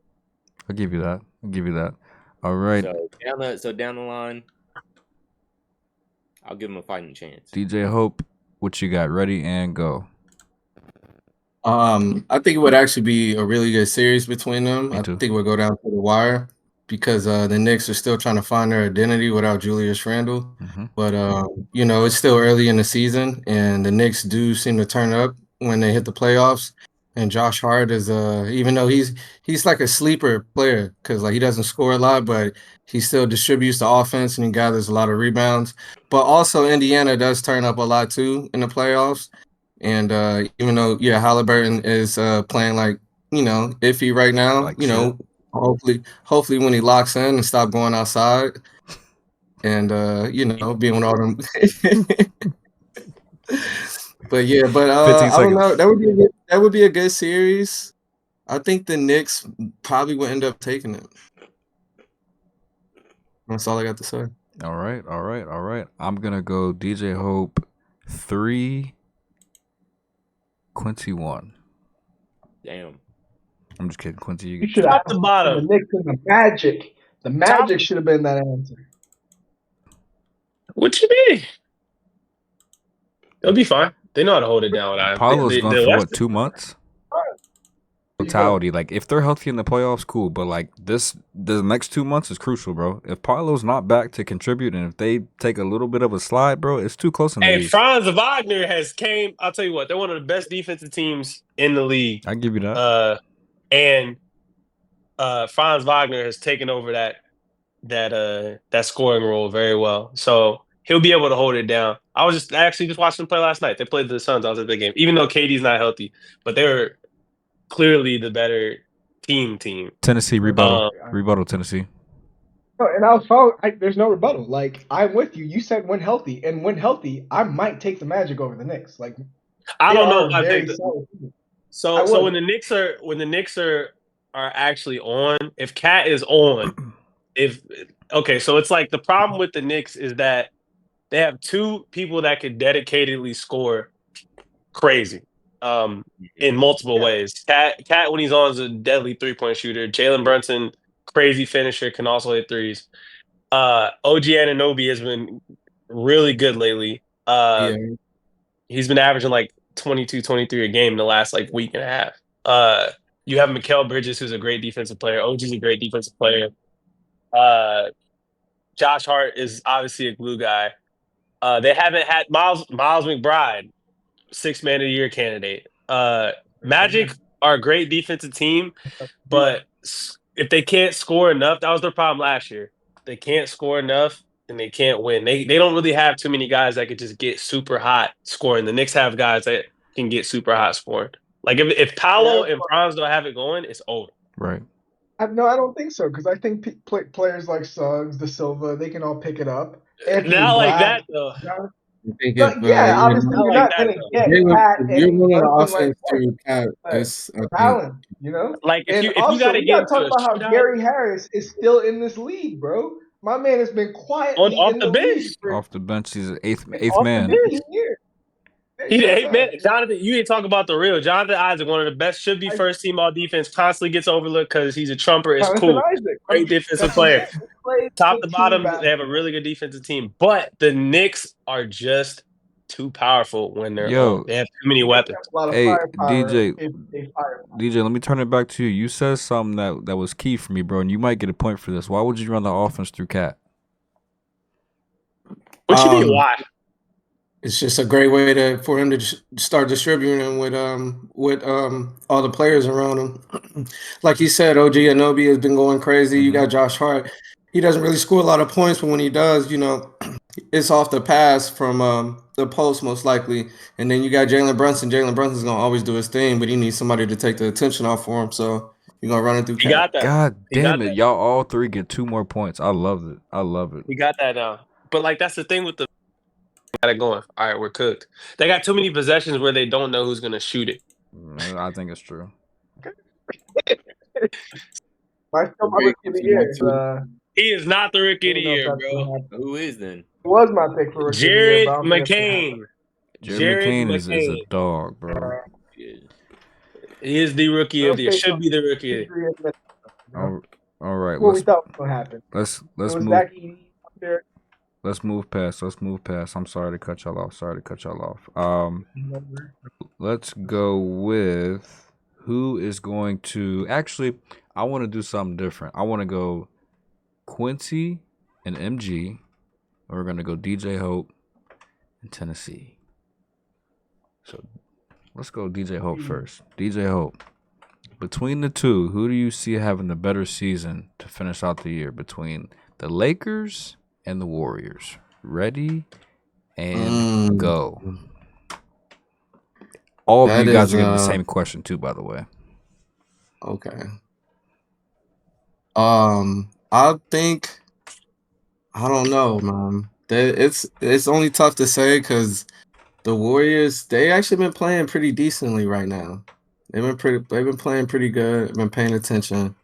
I'll give you that. All right. So down the line, I'll give them a fighting chance. DJ Hope, what you got? Ready and go. I think it would actually be a really good series between them. I think we'll go down to the wire because the Knicks are still trying to find their identity without Julius Randle. But you know, it's still early in the season, and the Knicks do seem to turn up when they hit the playoffs. And Josh Hart is even though he's like a sleeper player because like he doesn't score a lot, but he still distributes the offense and he gathers a lot of rebounds. But also Indiana does turn up a lot too in the playoffs. And even though Halliburton is playing like, you know, iffy right now, like, you know, hopefully when he locks in and stop going outside, and being with all them. But yeah, 15 I don't know. seconds. That would be a good series. I think the Knicks probably would end up taking it. That's all I got to say. All right. I'm gonna go DJ Hope 3, Quincy 1. Damn. I'm just kidding, Quincy. You You get should 2. have the asked bottom. the Knicks and the Magic. The Magic should have been that answer. What you mean? They'll be fine. They know how to hold it down without him. Paolo's gone for West what, 2 months? You go. Totality. Like if they're healthy in the playoffs, cool. But like the next 2 months is crucial, bro. If Paolo's not back to contribute, and if they take a little bit of a slide, bro, it's too close in the Hey, East. Franz Wagner has came. I'll tell you what, they're one of the best defensive teams in the league. I give you that. And Franz Wagner has taken over that scoring role very well. So he'll be able to hold it down. I actually just watched them play last night. They played the Suns. I was at the game, even though KD's not healthy, but they were clearly the better team. Tennessee rebuttal. Rebuttal, Tennessee. No, and I was following. There's no rebuttal. Like I'm with you. You said when healthy, and when healthy, I might take the Magic over the Knicks. Like I don't know if if I think so when the Knicks are actually on, if Cat is on, so it's like the problem with the Knicks is that they have two people that could dedicatedly score crazy in multiple ways. Cat when he's on is a deadly 3-point shooter. Jalen Brunson, crazy finisher, can also hit threes. OG Anunoby has been really good lately. He's been averaging like 22, 23 a game in the last like week and a half. You have Mikal Bridges, who's a great defensive player. OG's a great defensive player. Josh Hart is obviously a glue guy. They haven't had Miles McBride, 6th Man of the Year candidate. Magic are a great defensive team, but if they can't score enough, that was their problem last year. They can't score enough, and they can't win. They don't really have too many guys that could just get super hot scoring. The Knicks have guys that can get super hot scoring. Like if Paolo and Franz don't have it going, it's over. Right. No, I don't think so because I think players like Suggs, De Silva, they can all pick it up. Anthony Not like Black, that though. obviously you're not going to get Cat You're and running the Brunson offense like to Cat. It's talent, Like if and you also got to we get got to talk into a about how shootout Gary Harris is still in this league, bro. My man has been quietly off in the the bench. league for Off the bench, he's an eighth off man. the bench year. He's the 8th man. Jonathan, you didn't talk about the real Jonathan Isaac, one of the best, should be first team all defense. Constantly gets overlooked because he's a trumper. It's Jonathan cool. Isaac, Great defensive player. Top to good bottom, team they have a really good defensive team. But the Knicks are just too powerful when they're on. They have too many weapons. A lot of Hey, firepower DJ, let me turn it back to you. You said something that was key for me, bro, and you might get a point for this. Why would you run the offense through Cat? What you mean, why? It's just a great way for him to start distributing with all the players around him. Like you said, OG Anunoby has been going crazy. You got Josh Hart. He doesn't really score a lot of points, but when he does, it's off the pass from the post most likely. And then you got Jalen Brunson. Jalen Brunson's gonna always do his thing, but he needs somebody to take the attention off for him. So you're gonna run it through. You got that. God damn it, y'all all three get 2 more points. I love it. We got that now. But like that's the thing with the got it going. All right, we're cooked. They got too many possessions where they don't know who's gonna shoot it. I think it's true. My rookie of the year. He is not the rookie of the year, bro. Who is then? It was my pick for rookie Jared of the year. McCain. Jared McCain is a dog, bro. He is the rookie of the year. Should be the rookie of the year. All right. What we thought was gonna happen. Let's move. Let's move past. I'm sorry to cut y'all off. Let's go with who is going to. Actually, I want to do something different. I want to go Quincy and MG. And we're gonna go DJ Hope and Tennessee. So let's go DJ Hope first. DJ Hope. Between the two, who do you see having the better season to finish out the year between the Lakers and the Warriors? Ready and go. All of you guys are getting the same question too, by the way. Okay. I think I don't know, man. It's only tough to say because the Warriors, they actually been playing pretty decently right now. They've been playing pretty good. Been paying attention.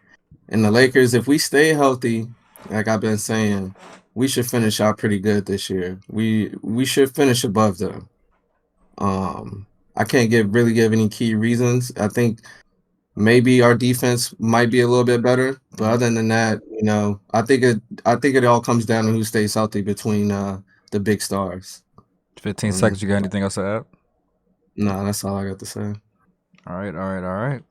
And the Lakers, if we stay healthy, like I've been saying, we should finish out pretty good this year. We should finish above them. I can't really give any key reasons. I think maybe our defense might be a little bit better, but other than that, I think it all comes down to who stays healthy between the big stars. 15 seconds. You got anything else to add? No, that's all I got to say. All right.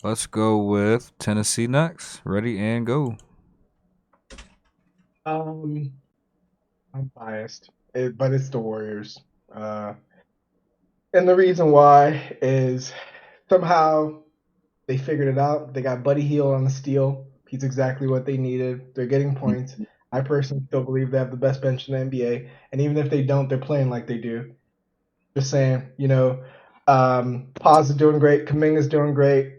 Let's go with Tennessee next. Ready and go. I'm biased, but it's the Warriors. And the reason why is somehow they figured it out. They got Buddy Hield on the steal. He's exactly what they needed. They're getting points. I personally still believe they have the best bench in the NBA. And even if they don't, they're playing like they do. Just saying, Paz is doing great. Kuminga's doing great.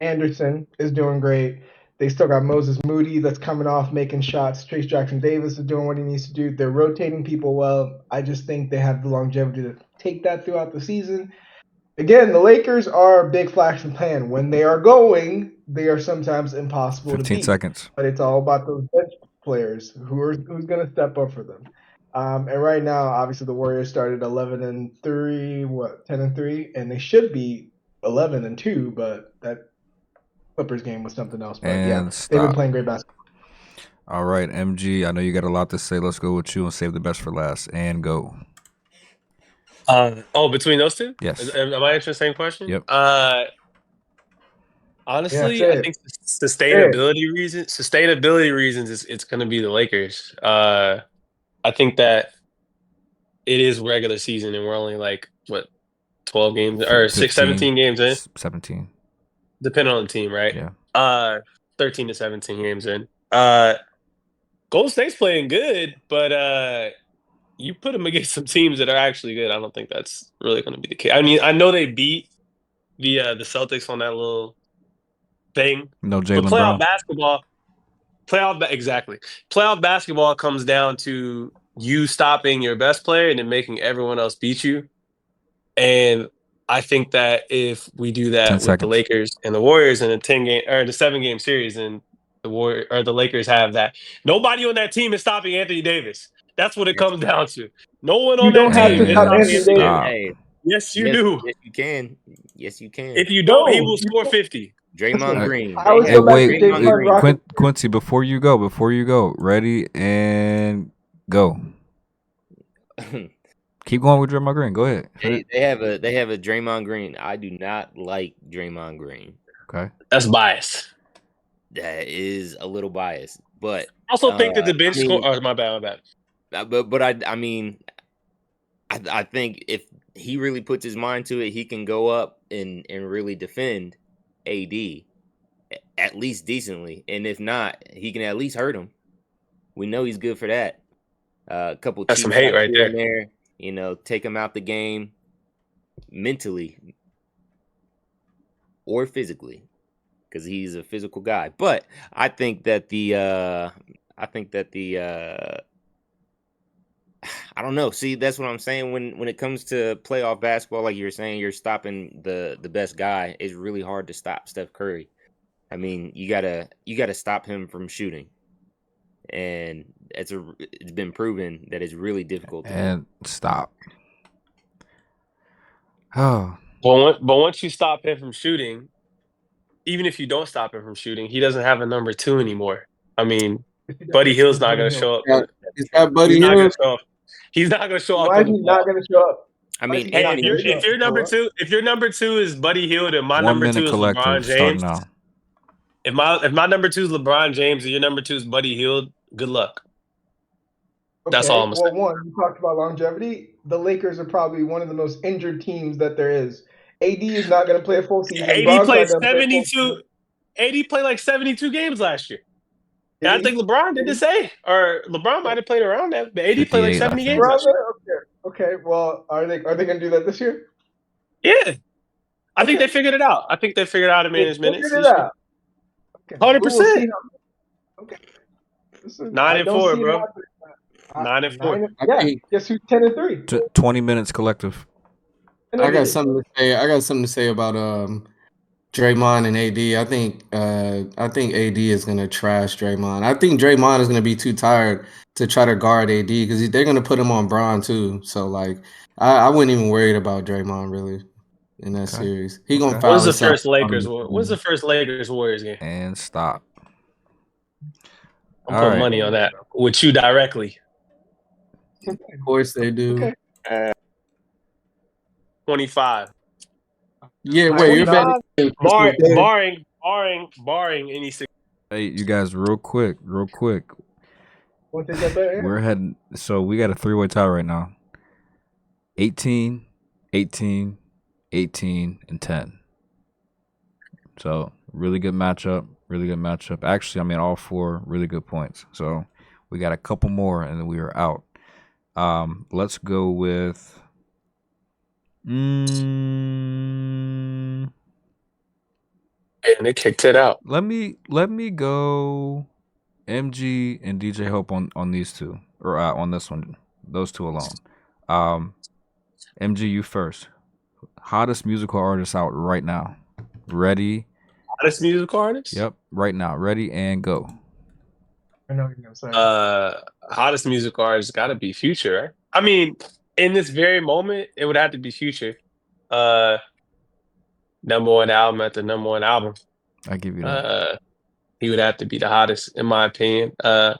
Anderson is doing great. They still got Moses Moody that's coming off making shots. Trace Jackson Davis is doing what he needs to do. They're rotating people well. I just think they have the longevity to take that throughout the season. Again, the Lakers are a big flash in the pan. When they are going, they are sometimes impossible to 15 beat. seconds. But it's all about those bench players who's going to step up for them. And right now, obviously, the Warriors started 11-3, 10-3, and they should be 11-2. But that Clippers game was something else. But And they've been stop. playing great basketball. All right, MG. I know you got a lot to say. Let's go with you and save the best for last. And go. Between those two? Yes. Am I answering the same question? Yep. Honestly, Yeah, I think sustainability reasons, it's going to be the Lakers. I think that it is regular season, and we're only 12 games or 17 games in, 17. depending on the team, right? Yeah. 13 to 17 games in. Golden State's playing good, but you put them against some teams that are actually good. I don't think that's really going to be the case. I mean, I know they beat the Celtics on that little thing. No Jaylen Brown. Playoff basketball comes down to you stopping your best player and then making everyone else beat you. And I think that if we do that with the Lakers and the Warriors in a 10-game or the 7-game series, and the Lakers have that, nobody on that team is stopping Anthony Davis. That's what it comes down to. No one on that team is stopping Anthony Davis. Hey, yes, you do. Yes, you can. Yes, you can. If you don't, he will score 50. Draymond Green. Wait, Quincy, before you go, ready and go. Keep going with Draymond Green. Go ahead. They have a Draymond Green. I do not like Draymond Green. Okay, that's biased. That is a little biased, but I also think that the bench score. Oh, my bad. But I mean, I think if he really puts his mind to it, he can go up and really defend AD at least decently, and if not, he can at least hurt him. We know he's good for that. A couple. That's some hate right there. Take him out the game mentally or physically, because he's a physical guy. But I think that I don't know. See, that's what I'm saying. When it comes to playoff basketball, like you were saying, you're stopping the best guy. It's really hard to stop Steph Curry. I mean, you gotta stop him from shooting, and it's been proven that it's really difficult. Stop. Oh, but once you stop him from shooting, even if you don't stop him from shooting, he doesn't have a number 2 anymore. I mean, Buddy Hield's not going to show up. He's got Buddy Hield. He's not going to show up. Why is he not going to show up? I mean, if your number 2 is Buddy Hield and my number 2 is LeBron James, if my number 2 is LeBron James and your number 2 is Buddy Hield, good luck. Okay, that's all I'm saying. Well, one, you talked about longevity. The Lakers are probably one of the most injured teams that there is. AD is not going to play a full season. AD played 72. AD played like 72 games last year. And I think LeBron did the same. Or LeBron might have played around that, but AD played like 70 games last year. Okay. Well, are they going to do that this year? Yeah. I think they figured it out. I think they figured out to manage minutes. Figured it out. 100%. Okay. Listen, 9 I and don't 4, see bro. Madrid. 9 and 4. I Yeah, think guess who's 10-3? 20 minutes collective. I got something to say. I got something to say about Draymond and AD. I think AD is gonna trash Draymond. I think Draymond is gonna be too tired to try to guard AD because they're gonna put him on Bron too. So like, I wouldn't even worried about Draymond really in that Okay. series. He gonna Okay. foul When's the us out. first Lakers? When's the first Lakers Warriors game? And stop. I'm All putting right. money on that with you directly. Of course they do. Okay. 25. Yeah, wait, you're betting 25? Day? Barring any. Hey, you guys, real quick. Want to take that bet? We're heading. So we got a 3-way tie right now. 18, 18, 18, and 10. So really good matchup. Actually, I mean, all 4 really good points. So we got a couple more, and then we are out. Let's go with. And they kicked it out. Let me go. MG and DJ Hope on these two, or on this one, those two alone. MG, you first. Hottest musical artist out right now. Ready? Hottest musical artist? Yep, right now. Ready and go. I know what you're gonna say. Hottest musical artist got to be Future, right? I mean, in this very moment, it would have to be Future. Number 1 album at the number 1 album. I give you that. He would have to be the hottest, in my opinion.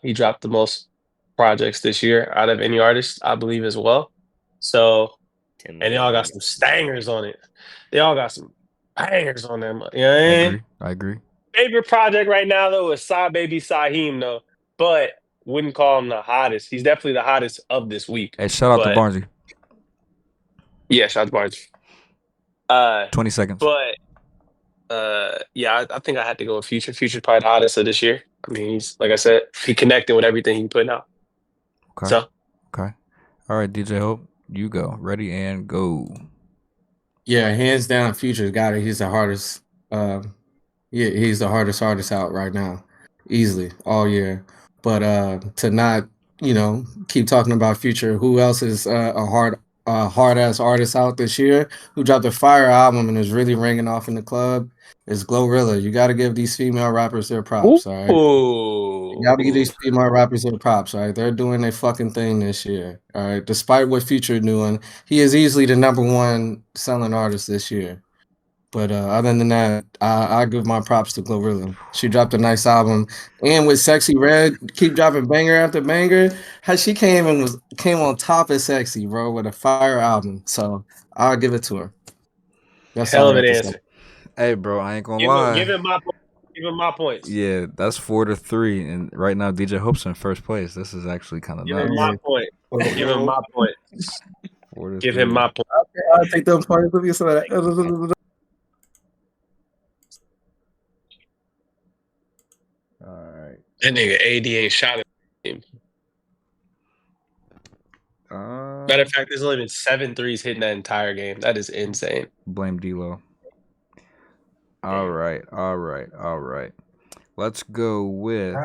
He dropped the most projects this year out of any artist, I believe, as well. So, and they all got some stangers on it. They all got some bangers on them. You know what I mean? I agree. Favorite project right now, though, is Sa Baby Saheem, though. But wouldn't call him the hottest. He's definitely the hottest of this week. Hey, shout out to Barnesy. Yeah, shout out to Barnesy. 20 seconds. But yeah, I think I had to go with Future. Future's probably the hottest of this year. I mean, he's, like I said, he connected with everything he putting out. Okay. So, okay. All right, DJ Hope, you go. Ready and go. Yeah, hands down, Future's got it. He's the hardest. He's the hardest artist out right now, easily all year. But to not, keep talking about Future, who else is a hard ass artist out this year who dropped a fire album and is really ringing off in the club? Is Glorilla. You got to give these female rappers their props, all right? You got to give these female rappers their props, all right? They're doing their fucking thing this year, all right? Despite what Future doing, he is easily the number 1 selling artist this year. But other than that, I give my props to Glorilla. She dropped a nice album, and with Sexy Red, keep dropping banger after banger. How she came on top of Sexy, bro, with a fire album. So I'll give it to her. That's hell of an answer. Hey, bro, I ain't gonna lie. Give him my points. Yeah, that's 4-3, and right now DJ Hope's in first place. This is actually kind of nuts. Give him my point. Give him my point. Give him my point. I'll take those points with you. So that. All right. That nigga AD ain't shot him. Matter of fact, there's only been 7 threes hitting that entire game. That is insane. Blame D-Lo. All right. Let's go with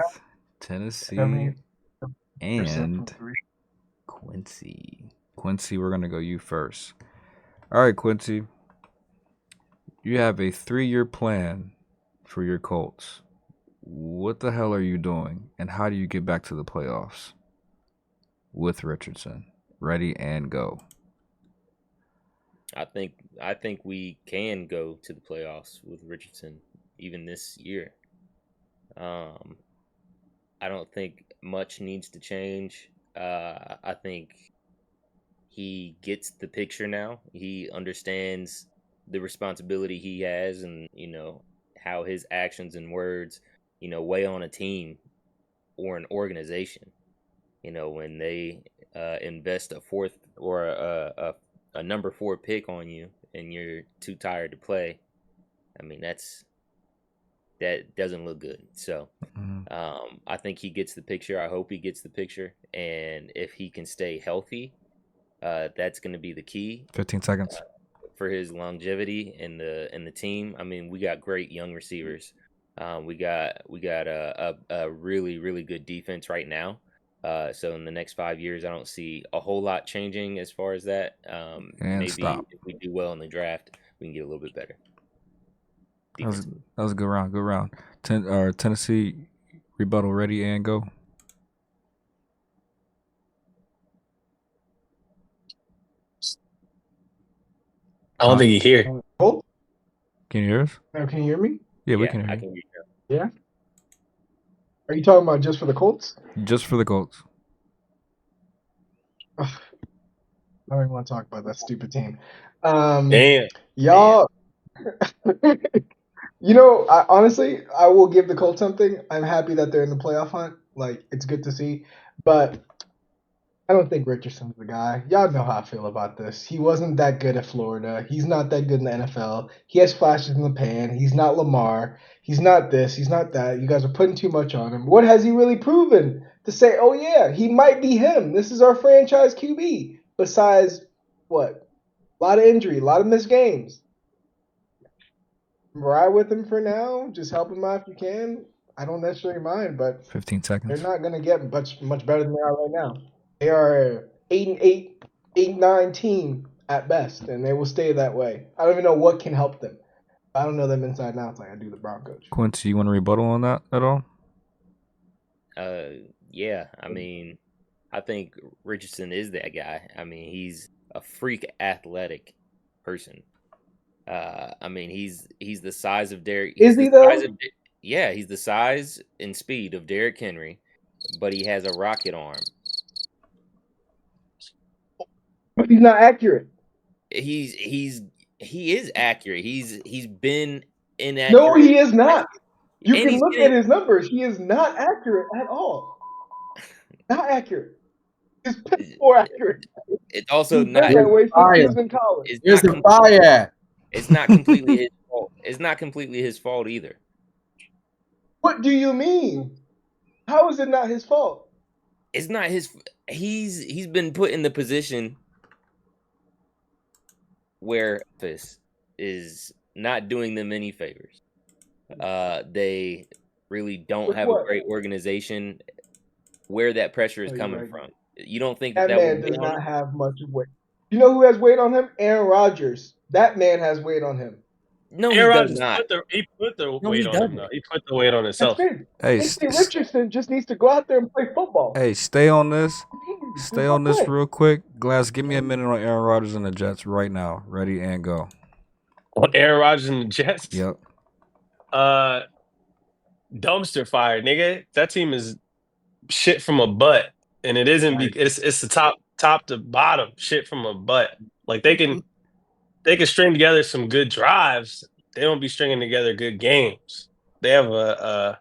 Tennessee and Quincy. Quincy, we're going to go you first. All right, Quincy. You have a 3-year plan for your Colts. What the hell are you doing, and how do you get back to the playoffs with Richardson? Ready and go. I think we can go to the playoffs with Richardson even this year. I don't think much needs to change. I think he gets the picture now. He understands the responsibility he has, and how his actions and words weigh on a team or an organization. When they invest a 4th or a number 4 pick on you and you're too tired to play, I mean, that doesn't look good. So I think he gets the picture. I hope he gets the picture. And if he can stay healthy, that's going to be the key. 15 seconds. For his longevity in the team. I mean, we got great young receivers. We got a really really good defense right now. So in the next 5 years, I don't see a whole lot changing as far as that. And Maybe stop. if we do well in the draft, we can get a little bit better. That was Defensively. that was a good round. Good round. Tennessee rebuttal ready and go. I don't think he here. Colts? Can you hear us? Now, can you hear me? Yeah, we Yeah, can I hear can hear you. Yeah. Are you talking about just for the Colts? you. Just for the Colts. Ugh, I don't even want to talk about that stupid team. Damn. Y'all, you know, honestly, I will give the Colts something. I'm happy that they're in the playoff hunt. Like, it's good to see. But I don't think Richardson's the guy. Y'all know how I feel about this. He wasn't that good at Florida. He's not that good in the NFL. He has flashes in the pan. He's not Lamar. He's not this. He's not that. You guys are putting too much on him. What has he really proven to say, oh, yeah, he might be him? This is our franchise QB. Besides, what? A lot of injury, a lot of missed games. Ride with him for now. Just help him out if you can. I don't necessarily mind, but 15 they're seconds. not going to get much better than they are right now. They are 8-8, 8-9 team at best, and they will stay that way. I don't even know what can help them. I don't know them inside and out like I do the Broncos. Quincy, you want to rebuttal on that at all? Yeah. I mean, I think Richardson is that guy. I mean, he's a freak athletic person. I mean, he's the size of Derrick. Is he though? Yeah, he's the size and speed of Derrick Henry, but he has a rocket arm. But he's not accurate. He is accurate. He's been inaccurate. No, he is not. You And can look at his numbers. He is not accurate at all. Not accurate. He's piss poor accurate. It's also He's not. been that way since fire. he was in college. Here's the fire. It's not completely his fault. It's not completely his fault either. What do you mean? How is it not his fault? It's not his. He's been put in the position where this is not doing them any favors. They really don't With have what? a great organization where that pressure is Oh, you're coming right. from. You don't think That that man would does weigh on not him? have much weight. You know who has weight on him? Aaron Rodgers. That man has weight on him. No, he Aaron does Rodgers not. put the No, weight he on him doesn't. though. He put the weight on That's himself. good. Hey, Anthony Richardson just needs to go out there and play football. hey, stay on this. He's Stay not on this playing. real quick. Glass, give me a minute on Aaron Rodgers and the Jets right now. Ready and go. On Aaron Rodgers and the Jets. Yep. Dumpster fire, nigga. That team is shit from a butt, and it isn't. It's the top to bottom shit from a butt. Like they can string together some good drives. They don't be stringing together good games. They have a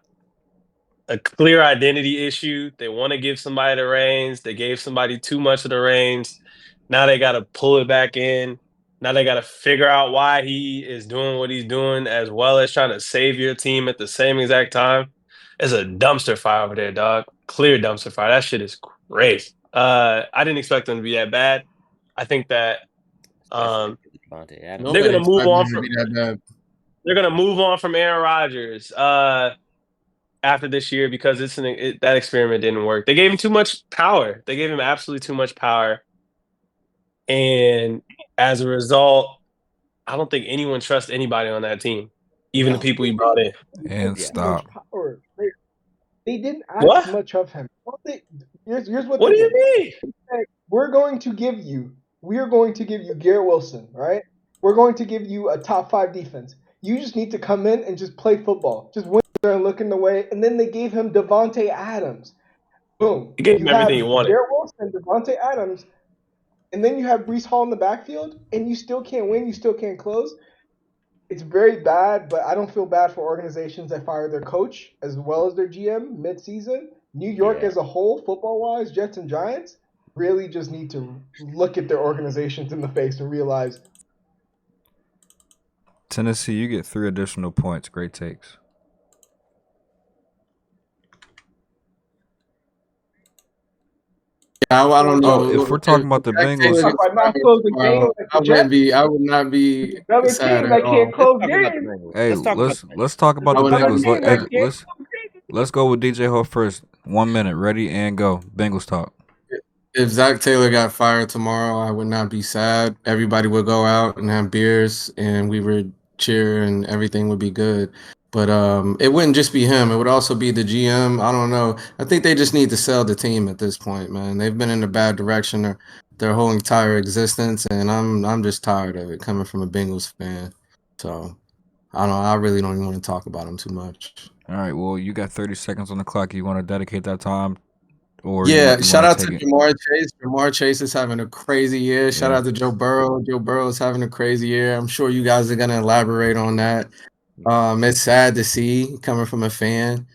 clear identity issue. They want to give somebody the reins. They gave somebody too much of the reins. Now they got to pull it back in. Now they got to figure out why he is doing what he's doing, as well as trying to save your team at the same exact time. It's a dumpster fire over there, dog. Clear dumpster fire. That shit is crazy. I didn't expect them to be that bad. I think that Devontae Adams. they're gonna move on from from Aaron Rodgers after this year because that experiment didn't work. They gave him too much power. They gave him absolutely too much power, and as a result, I don't think anyone trusts anybody on that team, even the people he brought in. And stop. Power. They didn't ask What? much of him. Here's what What they do you did. mean? They said, we are going to give you Garrett Wilson, right? We're going to give you a top 5 defense. You just need to come in and just play football. Just win there and look in the way. And then they gave him Devontae Adams. Boom. He gave him You have everything he wanted. Garrett Wilson, Devontae Adams, and then you have Breece Hall in the backfield, and you still can't win. You still can't close. It's very bad, but I don't feel bad for organizations that fire their coach as well as their GM mid-season. New York as a whole, football-wise, Jets and Giants, really just need to look at their organizations in the face and realize. Tennessee, you get 3 additional points. Great takes. I don't know. if we're talking about the Zach Bengals, Taylor Talk gets about not fired closing tomorrow, games like the Jets. I would not be Another sad team at that can't all. close Let's talk about the games. Bengals. hey, Let's talk about let's talk about I the would not Another Bengals. be team that sad. can't close games. Let's go with DJ Ho first. 1 minute, ready and go. Bengals talk. If Zach Taylor got fired tomorrow, I would not be sad. Everybody would go out and have beers, and we would cheer, and everything would be good. But it wouldn't just be him; it would also be the GM. I don't know. I think they just need to sell the team at this point, man. They've been in a bad direction their whole entire existence, and I'm just tired of it coming from a Bengals fan. So I don't. I really don't even want to talk about them too much. All right. Well, you got 30 seconds on the clock. You want to dedicate that time, or Yeah, you shout want out to to take it? Jamar Chase. Jamar Chase is having a crazy year. Shout Yeah. out to Joe Burrow. Joe Burrow is having a crazy year. I'm sure you guys are gonna elaborate on that. It's sad to see coming from a fan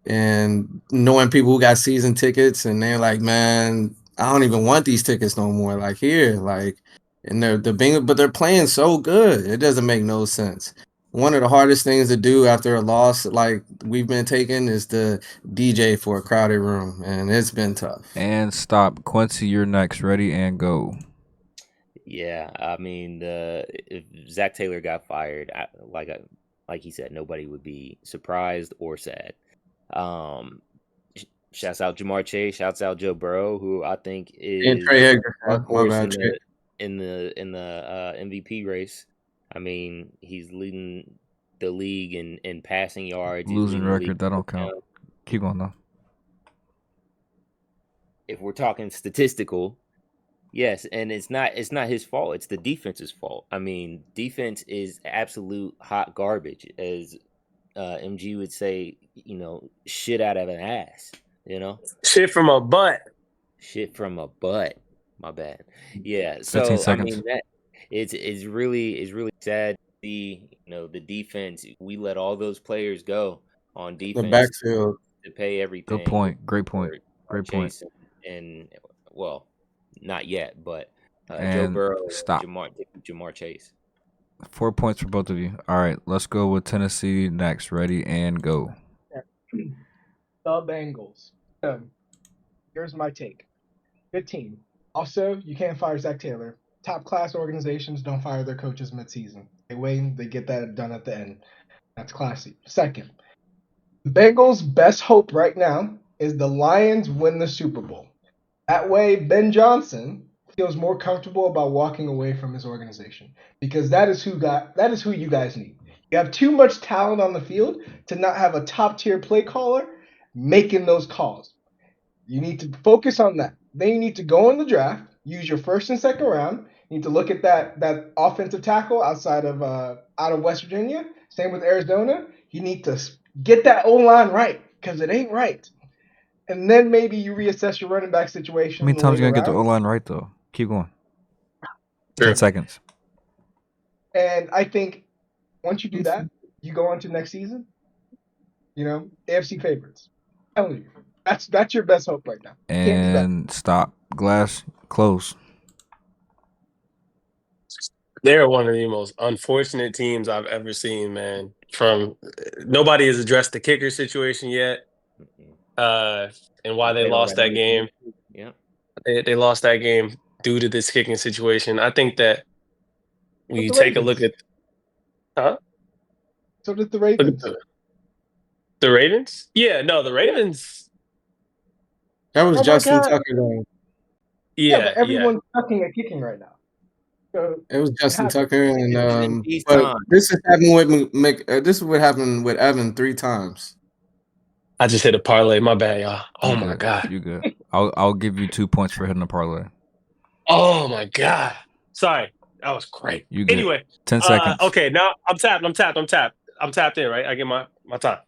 and knowing people who got season tickets and they're like, man, I don't even want these tickets no more. Like here, like, and they're being, but they're playing so good. It doesn't make no sense. One of the hardest things to do after a loss like we've been taking is to DJ for a crowded room, and it's been tough. And stop. Quincy, you're next. Ready and go. Yeah, I mean, if Zach Taylor got fired, like he said, nobody would be surprised or sad. Shouts out Jamar Chase, shouts out Joe Burrow, who I think And is Trey Edgar, dark my horse bad, Trey. in the MVP race. I mean, he's leading the league in passing yards. He's Losing leading the league record, that don't in count. Keep going though. If we're talking statistical, yes, and it's not his fault. It's the defense's fault. I mean, defense is absolute hot garbage, as MG would say. Shit out of an ass. Shit from a butt. Shit from a butt. My bad. Yeah. 15 So I seconds. mean that it's really sad to see. The defense. We let all those players go on The defense backfield. to pay everything. Good point. Great point. for Great point. Chase and well, not yet, but Joe And Burrow, stop. Jamar Chase. 4 points for both of you. All right, let's go with Tennessee next. Ready and go. The Bengals. Here's my take. Good team. Also, you can't fire Zach Taylor. Top class organizations don't fire their coaches midseason. They wait, they get that done at the end. That's classy. Second, the Bengals' best hope right now is the Lions win the Super Bowl. That way, Ben Johnson feels more comfortable about walking away from his organization because that is who you guys need. You have too much talent on the field to not have a top tier play caller making those calls. You need to focus on that. Then you need to go in the draft, use your first and second round. You need to look at that offensive tackle out of West Virginia. Same with Arizona. You need to get that O-line right because it ain't right. And then maybe you reassess your running back situation. How many times you later gonna get the rounds. O-line right though? Keep going. True. 10 seconds. And I think once you do that, you go into next season. AFC favorites. I'm telling you, that's your best hope right now. Can't be better. And stop. Glass close. They're one of the most unfortunate teams I've ever seen, man. Nobody has addressed the kicker situation yet, and why they lost that game. Yeah, they lost that game due to this kicking situation. I think that when you the take a Ravens. look at, So did the look at Ravens. the Ravens. Yeah, no, the Ravens. That was Oh my Justin God. Tucker though. Yeah, Yeah, but everyone's sucking at kicking right now. So It was Justin happens. Tucker, and in these but times. this is happening with this is what happened with Evan 3 times. I just hit a parlay. My bad, y'all. Oh You my good. God. You good. I'll give you 2 points for hitting the parlay. Oh my God. Sorry, that was great. You good. Anyway, 10 seconds. okay, now I'm tapped. I'm tapped in, right? I get my time.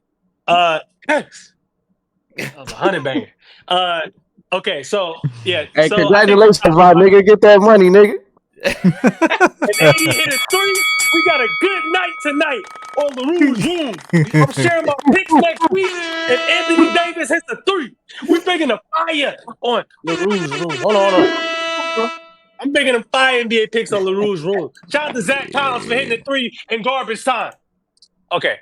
That was a 100 banger. Okay, so yeah. Hey, so congratulations, my nigga. Get that money, nigga. And AD hit a 3. We got a good night tonight on LaRues Room. I'm sharing my picks next week. If Anthony Davis hits a 3, we're bringing a fire on LaRues Room. Hold on. I'm bringing them 5 NBA picks on LaRue's Room. Shout out to Zach Collins for hitting the 3 in garbage time. Okay.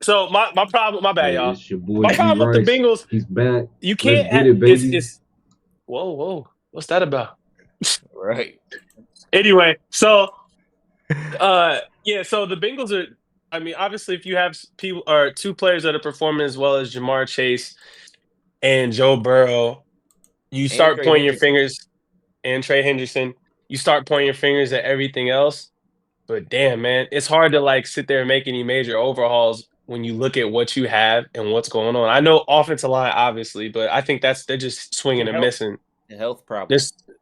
So my problem, my bad, y'all. It's your boy My problem with the Rice. Bengals, He's back. you can't Let's get it, baby. whoa, what's that about? Right. Anyway, so so the Bengals are. I mean, obviously, if you have people or two players that are performing as well as Jamar Chase and Joe Burrow, you And start Trey pointing your Hendrickson. fingers, and Trey Henderson, you start pointing your fingers at everything else. But damn, man, it's hard to like sit there and make any major overhauls when you look at what you have and what's going on. I know offensive line, obviously, but I think they're just swinging and missing. The health problem.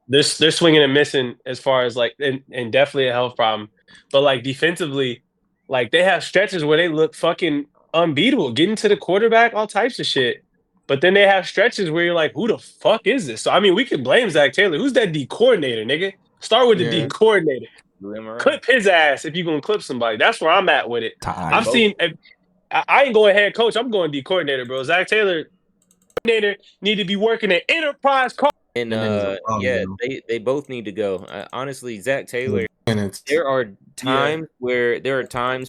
They're swinging and missing as far as like and definitely a health problem. But like defensively, like they have stretches where they look fucking unbeatable, getting to the quarterback, all types of shit. But then they have stretches where you're like, who the fuck is this? So I mean, we can blame Zach Taylor. Who's that D coordinator, nigga? Start with the D coordinator. Clip his ass if you're gonna clip somebody. That's where I'm at with it. I've seen. I ain't going head coach. I'm going D coordinator, bro. Zach Taylor coordinator need to be working at enterprise. And they both need to go. Honestly, Zach Taylor. There are times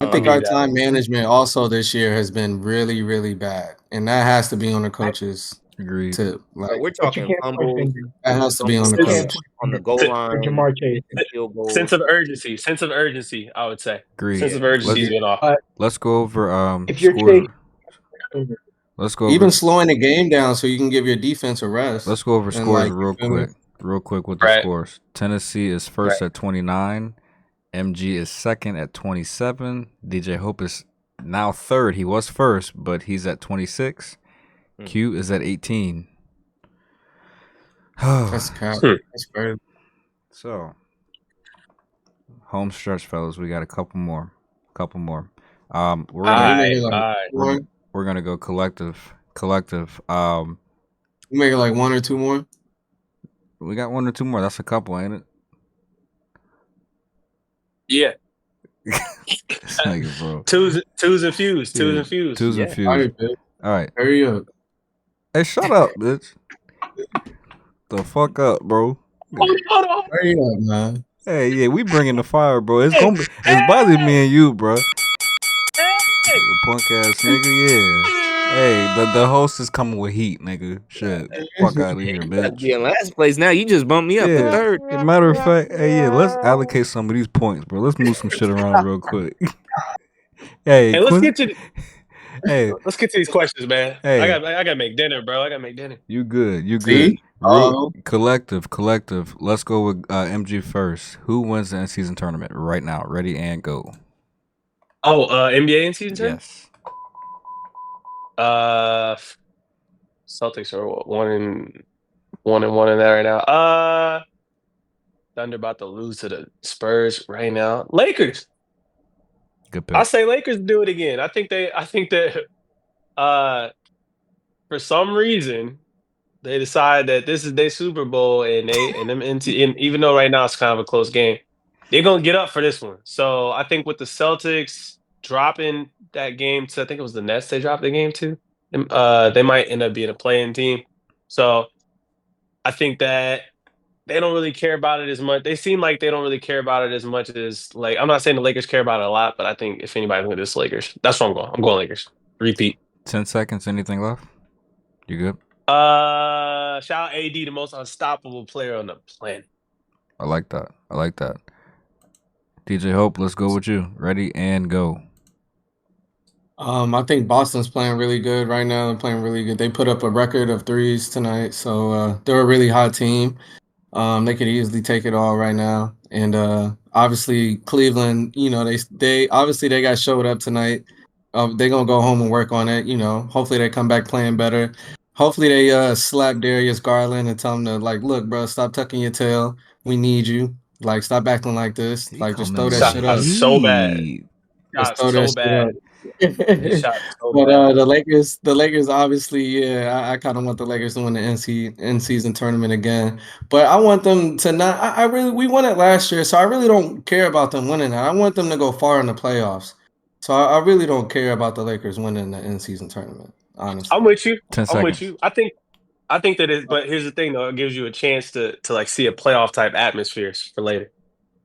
I think our time management also this year has been really, really bad, and that has to be on the coaches. Agreed. We're talking fumbles. That has to be on the coach. On the goal line. Jamar Chase. Sense of urgency. I would say. Agreed. Sense of urgency is off. Let's go over if you're scores. Let's go even slowing the game down so you can give your defense a rest. Let's go over scores real quick with the scores. Tennessee is first at 29. MG is second at 27. DJ Hope is now third. He was first, but he's at 26. Q is at 18. That's That's crazy. So, home stretch, fellas. We got a couple more. We're gonna go collective. We make it like one or two more. We got one or two more. That's a couple, ain't it? Yeah. Like, bro. Twos and fuse. And fuse. All right. Hurry up. Hey, shut up, bitch. The fuck up, bro. Hold on. Hurry up, man. Hey, yeah, we bringing the fire, bro. It's bothering me and you, bro. Punk ass nigga, yeah. Hey, the host is coming with heat, nigga. Shit, fuck out of here, bitch. Be in last place now. You just bumped me up to third. Matter of fact, hey, let's allocate some of these points, bro. Let's move some shit around real quick. Hey, let's get to these questions, man. Hey, I gotta make dinner, bro. You good? See? Collective. Let's go with MG first. Who wins the in-season tournament right now? Ready and go. Oh, NBA in-season tournament? Yes. Celtics are one and one in that right now. Thunder about to lose to the Spurs right now. Lakers. Good pick. I say Lakers do it again. I think that for some reason they decide that this is their Super Bowl and even though right now it's kind of a close game, they're gonna get up for this one. So I think with the Celtics dropping that game to, I think it was the Nets they dropped the game to, they might end up being a play-in team. So I think that they don't really care about it as much. They seem like they don't really care about it as much as, like, I'm not saying the Lakers care about it a lot, but I think if anybody's going to do this, Lakers. That's where I'm going. I'm going Lakers. Repeat. 10 seconds. Anything left? You good? Shout out AD, the most unstoppable player on the planet. I like that. DJ Hope, let's go with you. Ready and go. I think Boston's playing really good right now. They're playing really good. They put up a record of threes tonight, so they're a really hot team. They could easily take it all right now. And obviously Cleveland, they obviously they got showed up tonight. They're gonna go home and work on it. Hopefully they come back playing better. Hopefully they slap Darius Garland and tell him to, like, look, bro, stop tucking your tail. We need you. Like, stop acting like this. Like, just throw that shit up. So bad. Just throw that shit up. But the Lakers obviously, I kind of want the Lakers to win the in-season tournament again. But I want them to not. We won it last year, so I really don't care about them winning it. I want them to go far in the playoffs. So I really don't care about the Lakers winning the in-season tournament. Honestly, I'm with you. 10 seconds. I'm with you. I think that is. But here's the thing, though. It gives you a chance to like see a playoff type atmosphere for later.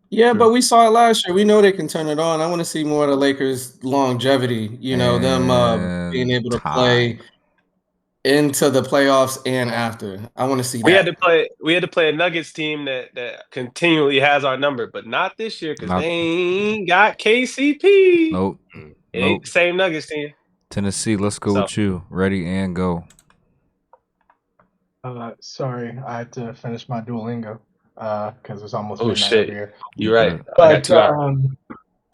Yeah, but we saw it last year. We know they can turn it on. I want to see more of the Lakers' longevity. Them being able to play into the playoffs and after. I want to see We had that. to play a Nuggets team that continually has our number, but not this year because Not- they ain't got KCP. Nope. It ain't the same Nuggets team. Tennessee, let's go So- with you. Ready and go. Sorry, I had to finish my Duolingo because it's almost Oh, midnight shit. over here. You're right. Good. I got But 2 hours.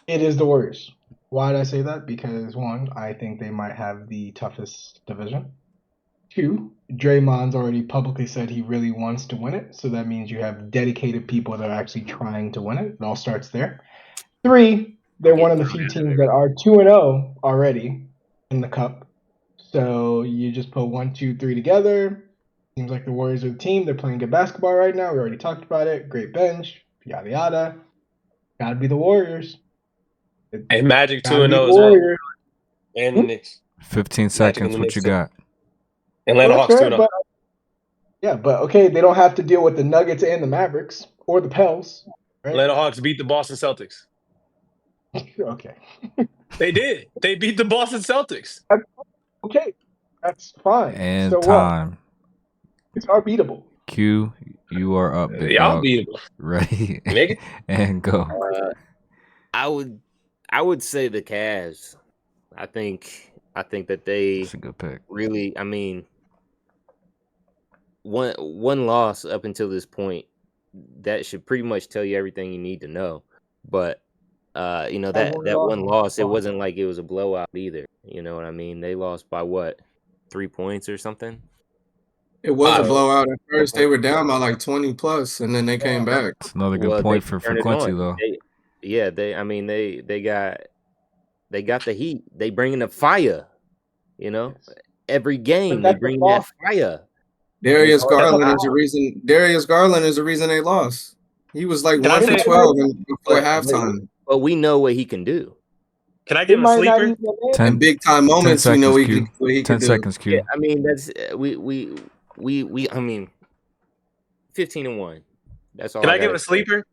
it is the Warriors. Why did I say that? Because one, I think they might have the toughest division. Two, Draymond's already publicly said he really wants to win it, so that means you have dedicated people that are actually trying to win it. It all starts there. Three, they're one of the few teams that are 2-0 already in the cup. So you just put 1, 2, 3 together. Seems like the Warriors are the team. They're playing good basketball right now. We already talked about it. Great bench, yada yada. Gotta be the Warriors. And Magic Gotta 2-0 be the as well. Warriors. And the Knicks. 15 and seconds. the What Knicks you too. got? Atlanta Well, Hawks that's fair, 2-0. but yeah, but okay, they don't have to deal with the Nuggets and the Mavericks or the Pels, right? Atlanta Hawks beat the Boston Celtics. Okay. They did. They beat the Boston Celtics. Okay. That's fine. And so what? time. It's unbeatable. Q, you are up, big Y'all dog. beat them. Ready Nigga. and go. I would say the Cavs. I think that they That's a good pick. really. I mean, one loss up until this point, that should pretty much tell you everything you need to know. But that one loss, it wasn't like it was a blowout either. You know what I mean? They lost by what, 3 points or something. It was a blowout at first. They were down by like 20 plus, and then they came back. It's another good point for Quincy though. They got the heat. They bring in the fire. Every game they bring that fire. Darius Garland is the reason they lost. He was like Can I 1 for say- 12 before halftime. But we know what he can do. Can I give him a sleeper? In big time moments, we know what he can 10 do. seconds, Q. Yeah, I mean that's we I mean 15-1. That's all. Can I give a sleeper?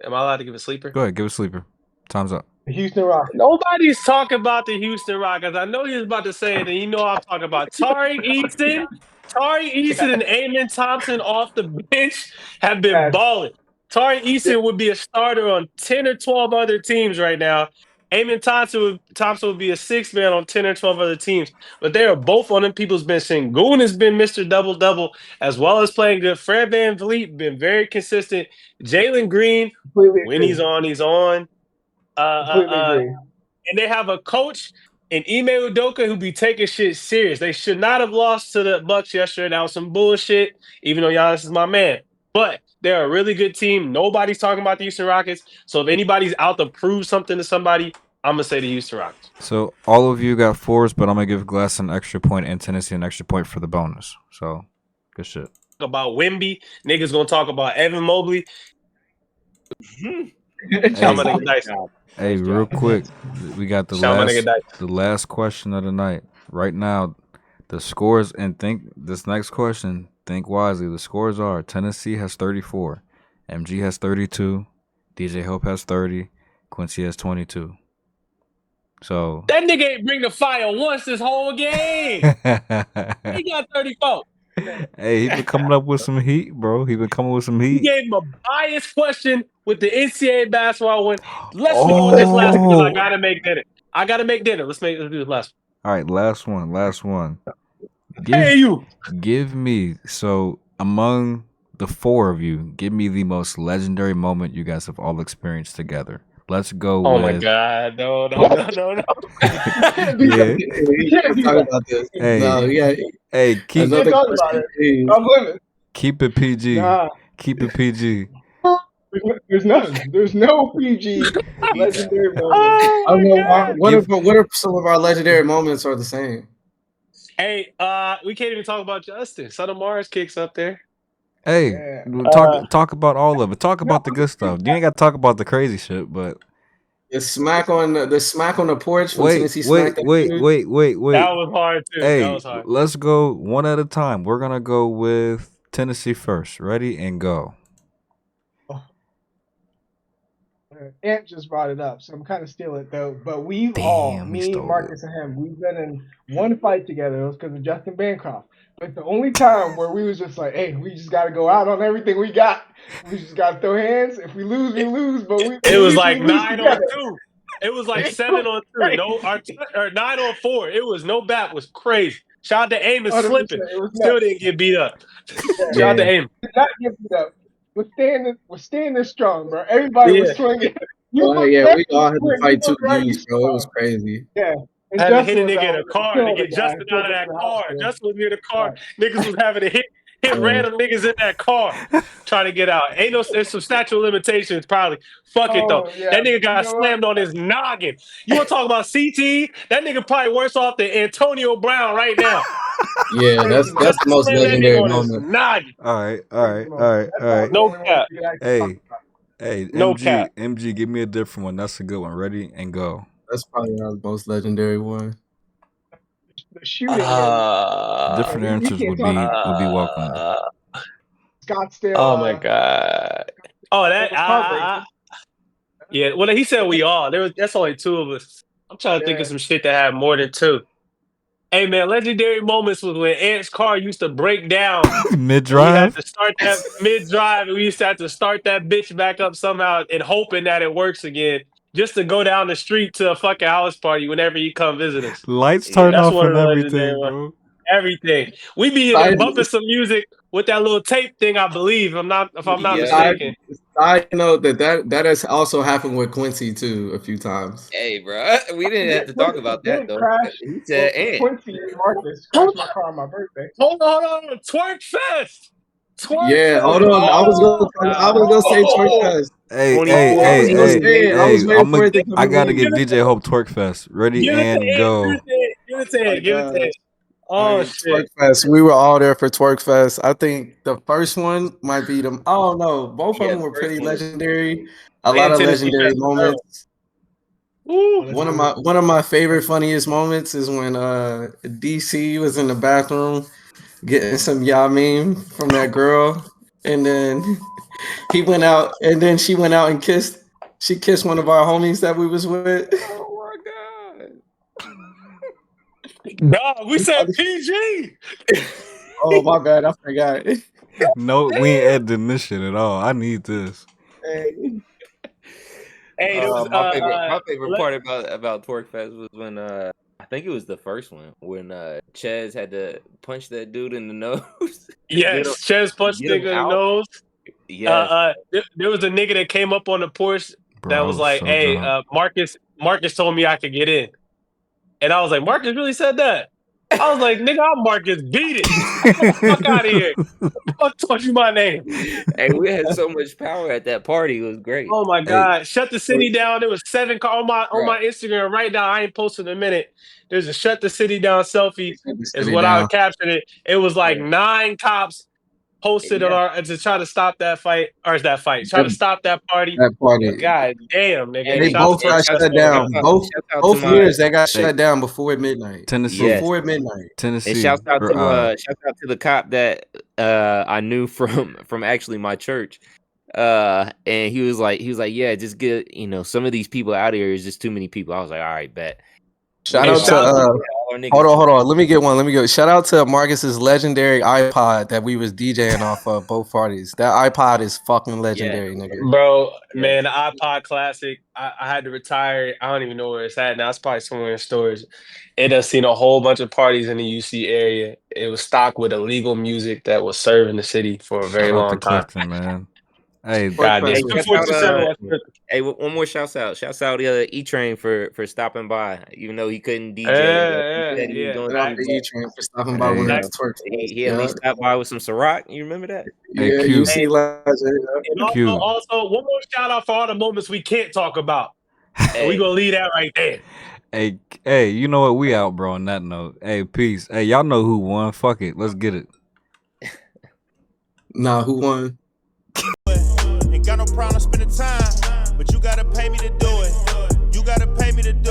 Am I allowed to give a sleeper? Go ahead, give a sleeper. Time's up. The Houston Rockets. Nobody's talking about the Houston Rockets. I know he was about to say it, and you know I'm talking about Tariq Easton. Tariq Easton and Amen Thompson off the bench have been balling. Tariq Easton would be a starter on 10 or 12 other teams right now. Amen Thompson would be a sixth man on 10 or 12 other teams. But they are both on them people's bench. Sengun has been Mr. Double-Double, as well as playing good. Fred VanVleet been very consistent. Jalen Green, when he's on, he's on. Completely agree. And they have a coach in Ime Udoka who be taking shit serious. They should not have lost to the Bucks yesterday. That was some bullshit, even though Giannis is my man. But they're a really good team. Nobody's talking about the Houston Rockets. So if anybody's out to prove something to somebody, I'm going to say the Houston Rockets. So all of you got 4s, but I'm going to give Glass an extra point and Tennessee an extra point for the bonus. So good shit. About Wemby. Niggas going to talk about Evan Mobley. Hey, real quick, we got the last question of the night. Right now, the scores, and think this next question, think wisely. The scores are Tennessee has 34, MG has 32, DJ Hope has 30, Quincy has 22. So that nigga ain't bring the fire once this whole game. He got 34. Hey, he been coming up with some heat, bro. He been coming with some heat. He gave him a biased question with the NCAA basketball one. Let's go with this last one because I gotta make dinner. Let's do this last one. All right, last one. Give me, so among the 4 of you, give me the most legendary moment you guys have all experienced together. Let's go. Oh my God! No. Yeah. We can't talk about this. Hey, no, yeah. Hey, keep it PG. Nah. Keep it PG. There's none. There's no PG legendary moment. What if some of our legendary moments are the same? Hey, we can't even talk about Justin. Son of Mars kicks up there. Hey, talk about all of it. Talk about the good stuff. You ain't got to talk about the crazy shit, but the smack on the porch. Wait. That was hard too. Hey, that was hard. Let's go one at a time. We're gonna go with Tennessee first. Ready and go. Ant just brought it up, so I'm kind of stealing it though. But we've all, Damn, he me, stole Marcus, and him, we've been in one fight together. It was because of Justin Bancroft. But the only time where we was just like, hey, we just got to go out on everything we got. We just got to throw hands. If we lose, we lose. But we It was we like lose 9 together. on 2. It was like 7 on 2. No, or 9 on 4. It was no bat. Was crazy. Shout out to Amos 100%, slipping. it was Still nuts. didn't get beat up. Yeah. Shout out to Amos. Did not get beat up. We're standing strong, bro. Everybody was swinging. You Oh, look yeah, left, we you all had to swing. fight You 2 look right, you views, bro. It was swing. crazy. Yeah. And I had to Justin hit a was nigga in out a car killing to the get guy, Justin out taking of him that to the car. hospital. Justin was near the car. Right. Niggas was having to hit random niggas in that car trying to get out. There's some statute of limitations probably. Fuck it though. Oh, yeah. That nigga got You know what? slammed on his noggin. You want to talk about CT? That nigga probably worse off than Antonio Brown right now. Yeah, that's Crazy the most Slammed that legendary nigga on his moment. noggin. All right. Crazy moment. That's probably the No only one cap. we could actually talk Hey, about. hey, No MG, cap. MG, give me a different one. That's a good one. Ready and go. That's probably our most legendary one. The shooting is Different we answers can't would talk be welcome. Scottsdale. Oh my god. Oh, that yeah. Well, he said we all. That's only 2 of us. I'm trying to think of some shit that had more than 2. Hey man, legendary moments was when Ant's car used to break down Mid We had drive. to start that mid-drive. We used to have to start that bitch back up somehow and hoping that it works again just to go down the street to a fucking house party whenever you come visit us. Lights turn That's off one of and the legendary everything, ones. bro. Everything. We be in there bumping some music with that little tape thing, I believe. If I'm not mistaken. I know that has also happened with Quincy too a few times. Hey, bro, we didn't have to talk about that though. He said, "Ant." Quincy and Marcus crashed my car on my birthday. Hold on. Twerk Fest. Yeah, hold on. I was gonna say Twerk Fest. Hey, I was waiting for it to come I gotta in. give DJ Hope Twerk Fest. Ready and go. Give it to Ed. Oh shit! Twerk Fest. We were all there for Twerk Fest. I think the first one might be the. Oh no, both of them were pretty legendary. A lot of legendary moments. One of my favorite funniest moments is when DC was in the bathroom getting some Yamin from that girl, and then he went out, and then she went out and kissed one of our homies that we was with. Oh my god! No, we said PG. Oh my bad, I forgot. No, we ain't editing this shit at all. I need this. Hey, my favorite part about Twerk Fest was when I think it was the first one when Chez had to punch that dude in the nose. Yes, Chez punched nigga in the nose. Yes. There was a nigga that came up on the porch that was like, "Hey, Marcus told me I could get in," and I was like, "Marcus really said that?" I was like, "Nigga, I'm Marcus. Beat it. Fuck out of here. Fuck told you my name." Hey, we had so much power at that party. It was great. Oh my god! Shut the city down. There was 7 cars on my Instagram right now. I ain't posted in a minute. There's a shut the city down selfie. Is what I captured it. It was like 9 cops posted on to try to stop that fight or try to stop that party. God damn, nigga. They both got shut down. Both years they got shut down before midnight. Tennessee. Before midnight. Tennessee. And shouts out to the cop that I knew from actually my church. And he was like, yeah, just get some of these people out of here is just too many people. I was like, all right, bet. Shout out to hold on. Let me get one. Let me go. Shout out to Marcus's legendary iPod that we was DJing off of both parties. That iPod is fucking legendary, nigga. Bro, man, the iPod Classic. I had to retire. I don't even know where it's at now. It's probably somewhere in storage. It done seen a whole bunch of parties in the UC area. It was stocked with illegal music that was serving the city for a very long time. Clifton, man. Hey, God, hey, one more shouts out. Shouts out E-Train for stopping by, even though he couldn't DJ. E-Train for stopping by when it was Twerk. He at least stopped by with some Ciroc. You remember that? Yeah, you see. Also, one more shout out for all the moments we can't talk about. Hey. We gonna leave that right there. Hey, you know what? We out, bro. On that note, hey, peace. Hey, y'all know who won? Fuck it, let's get it. Nah, who won? Ain't got no problem spending time, but you gotta pay me today.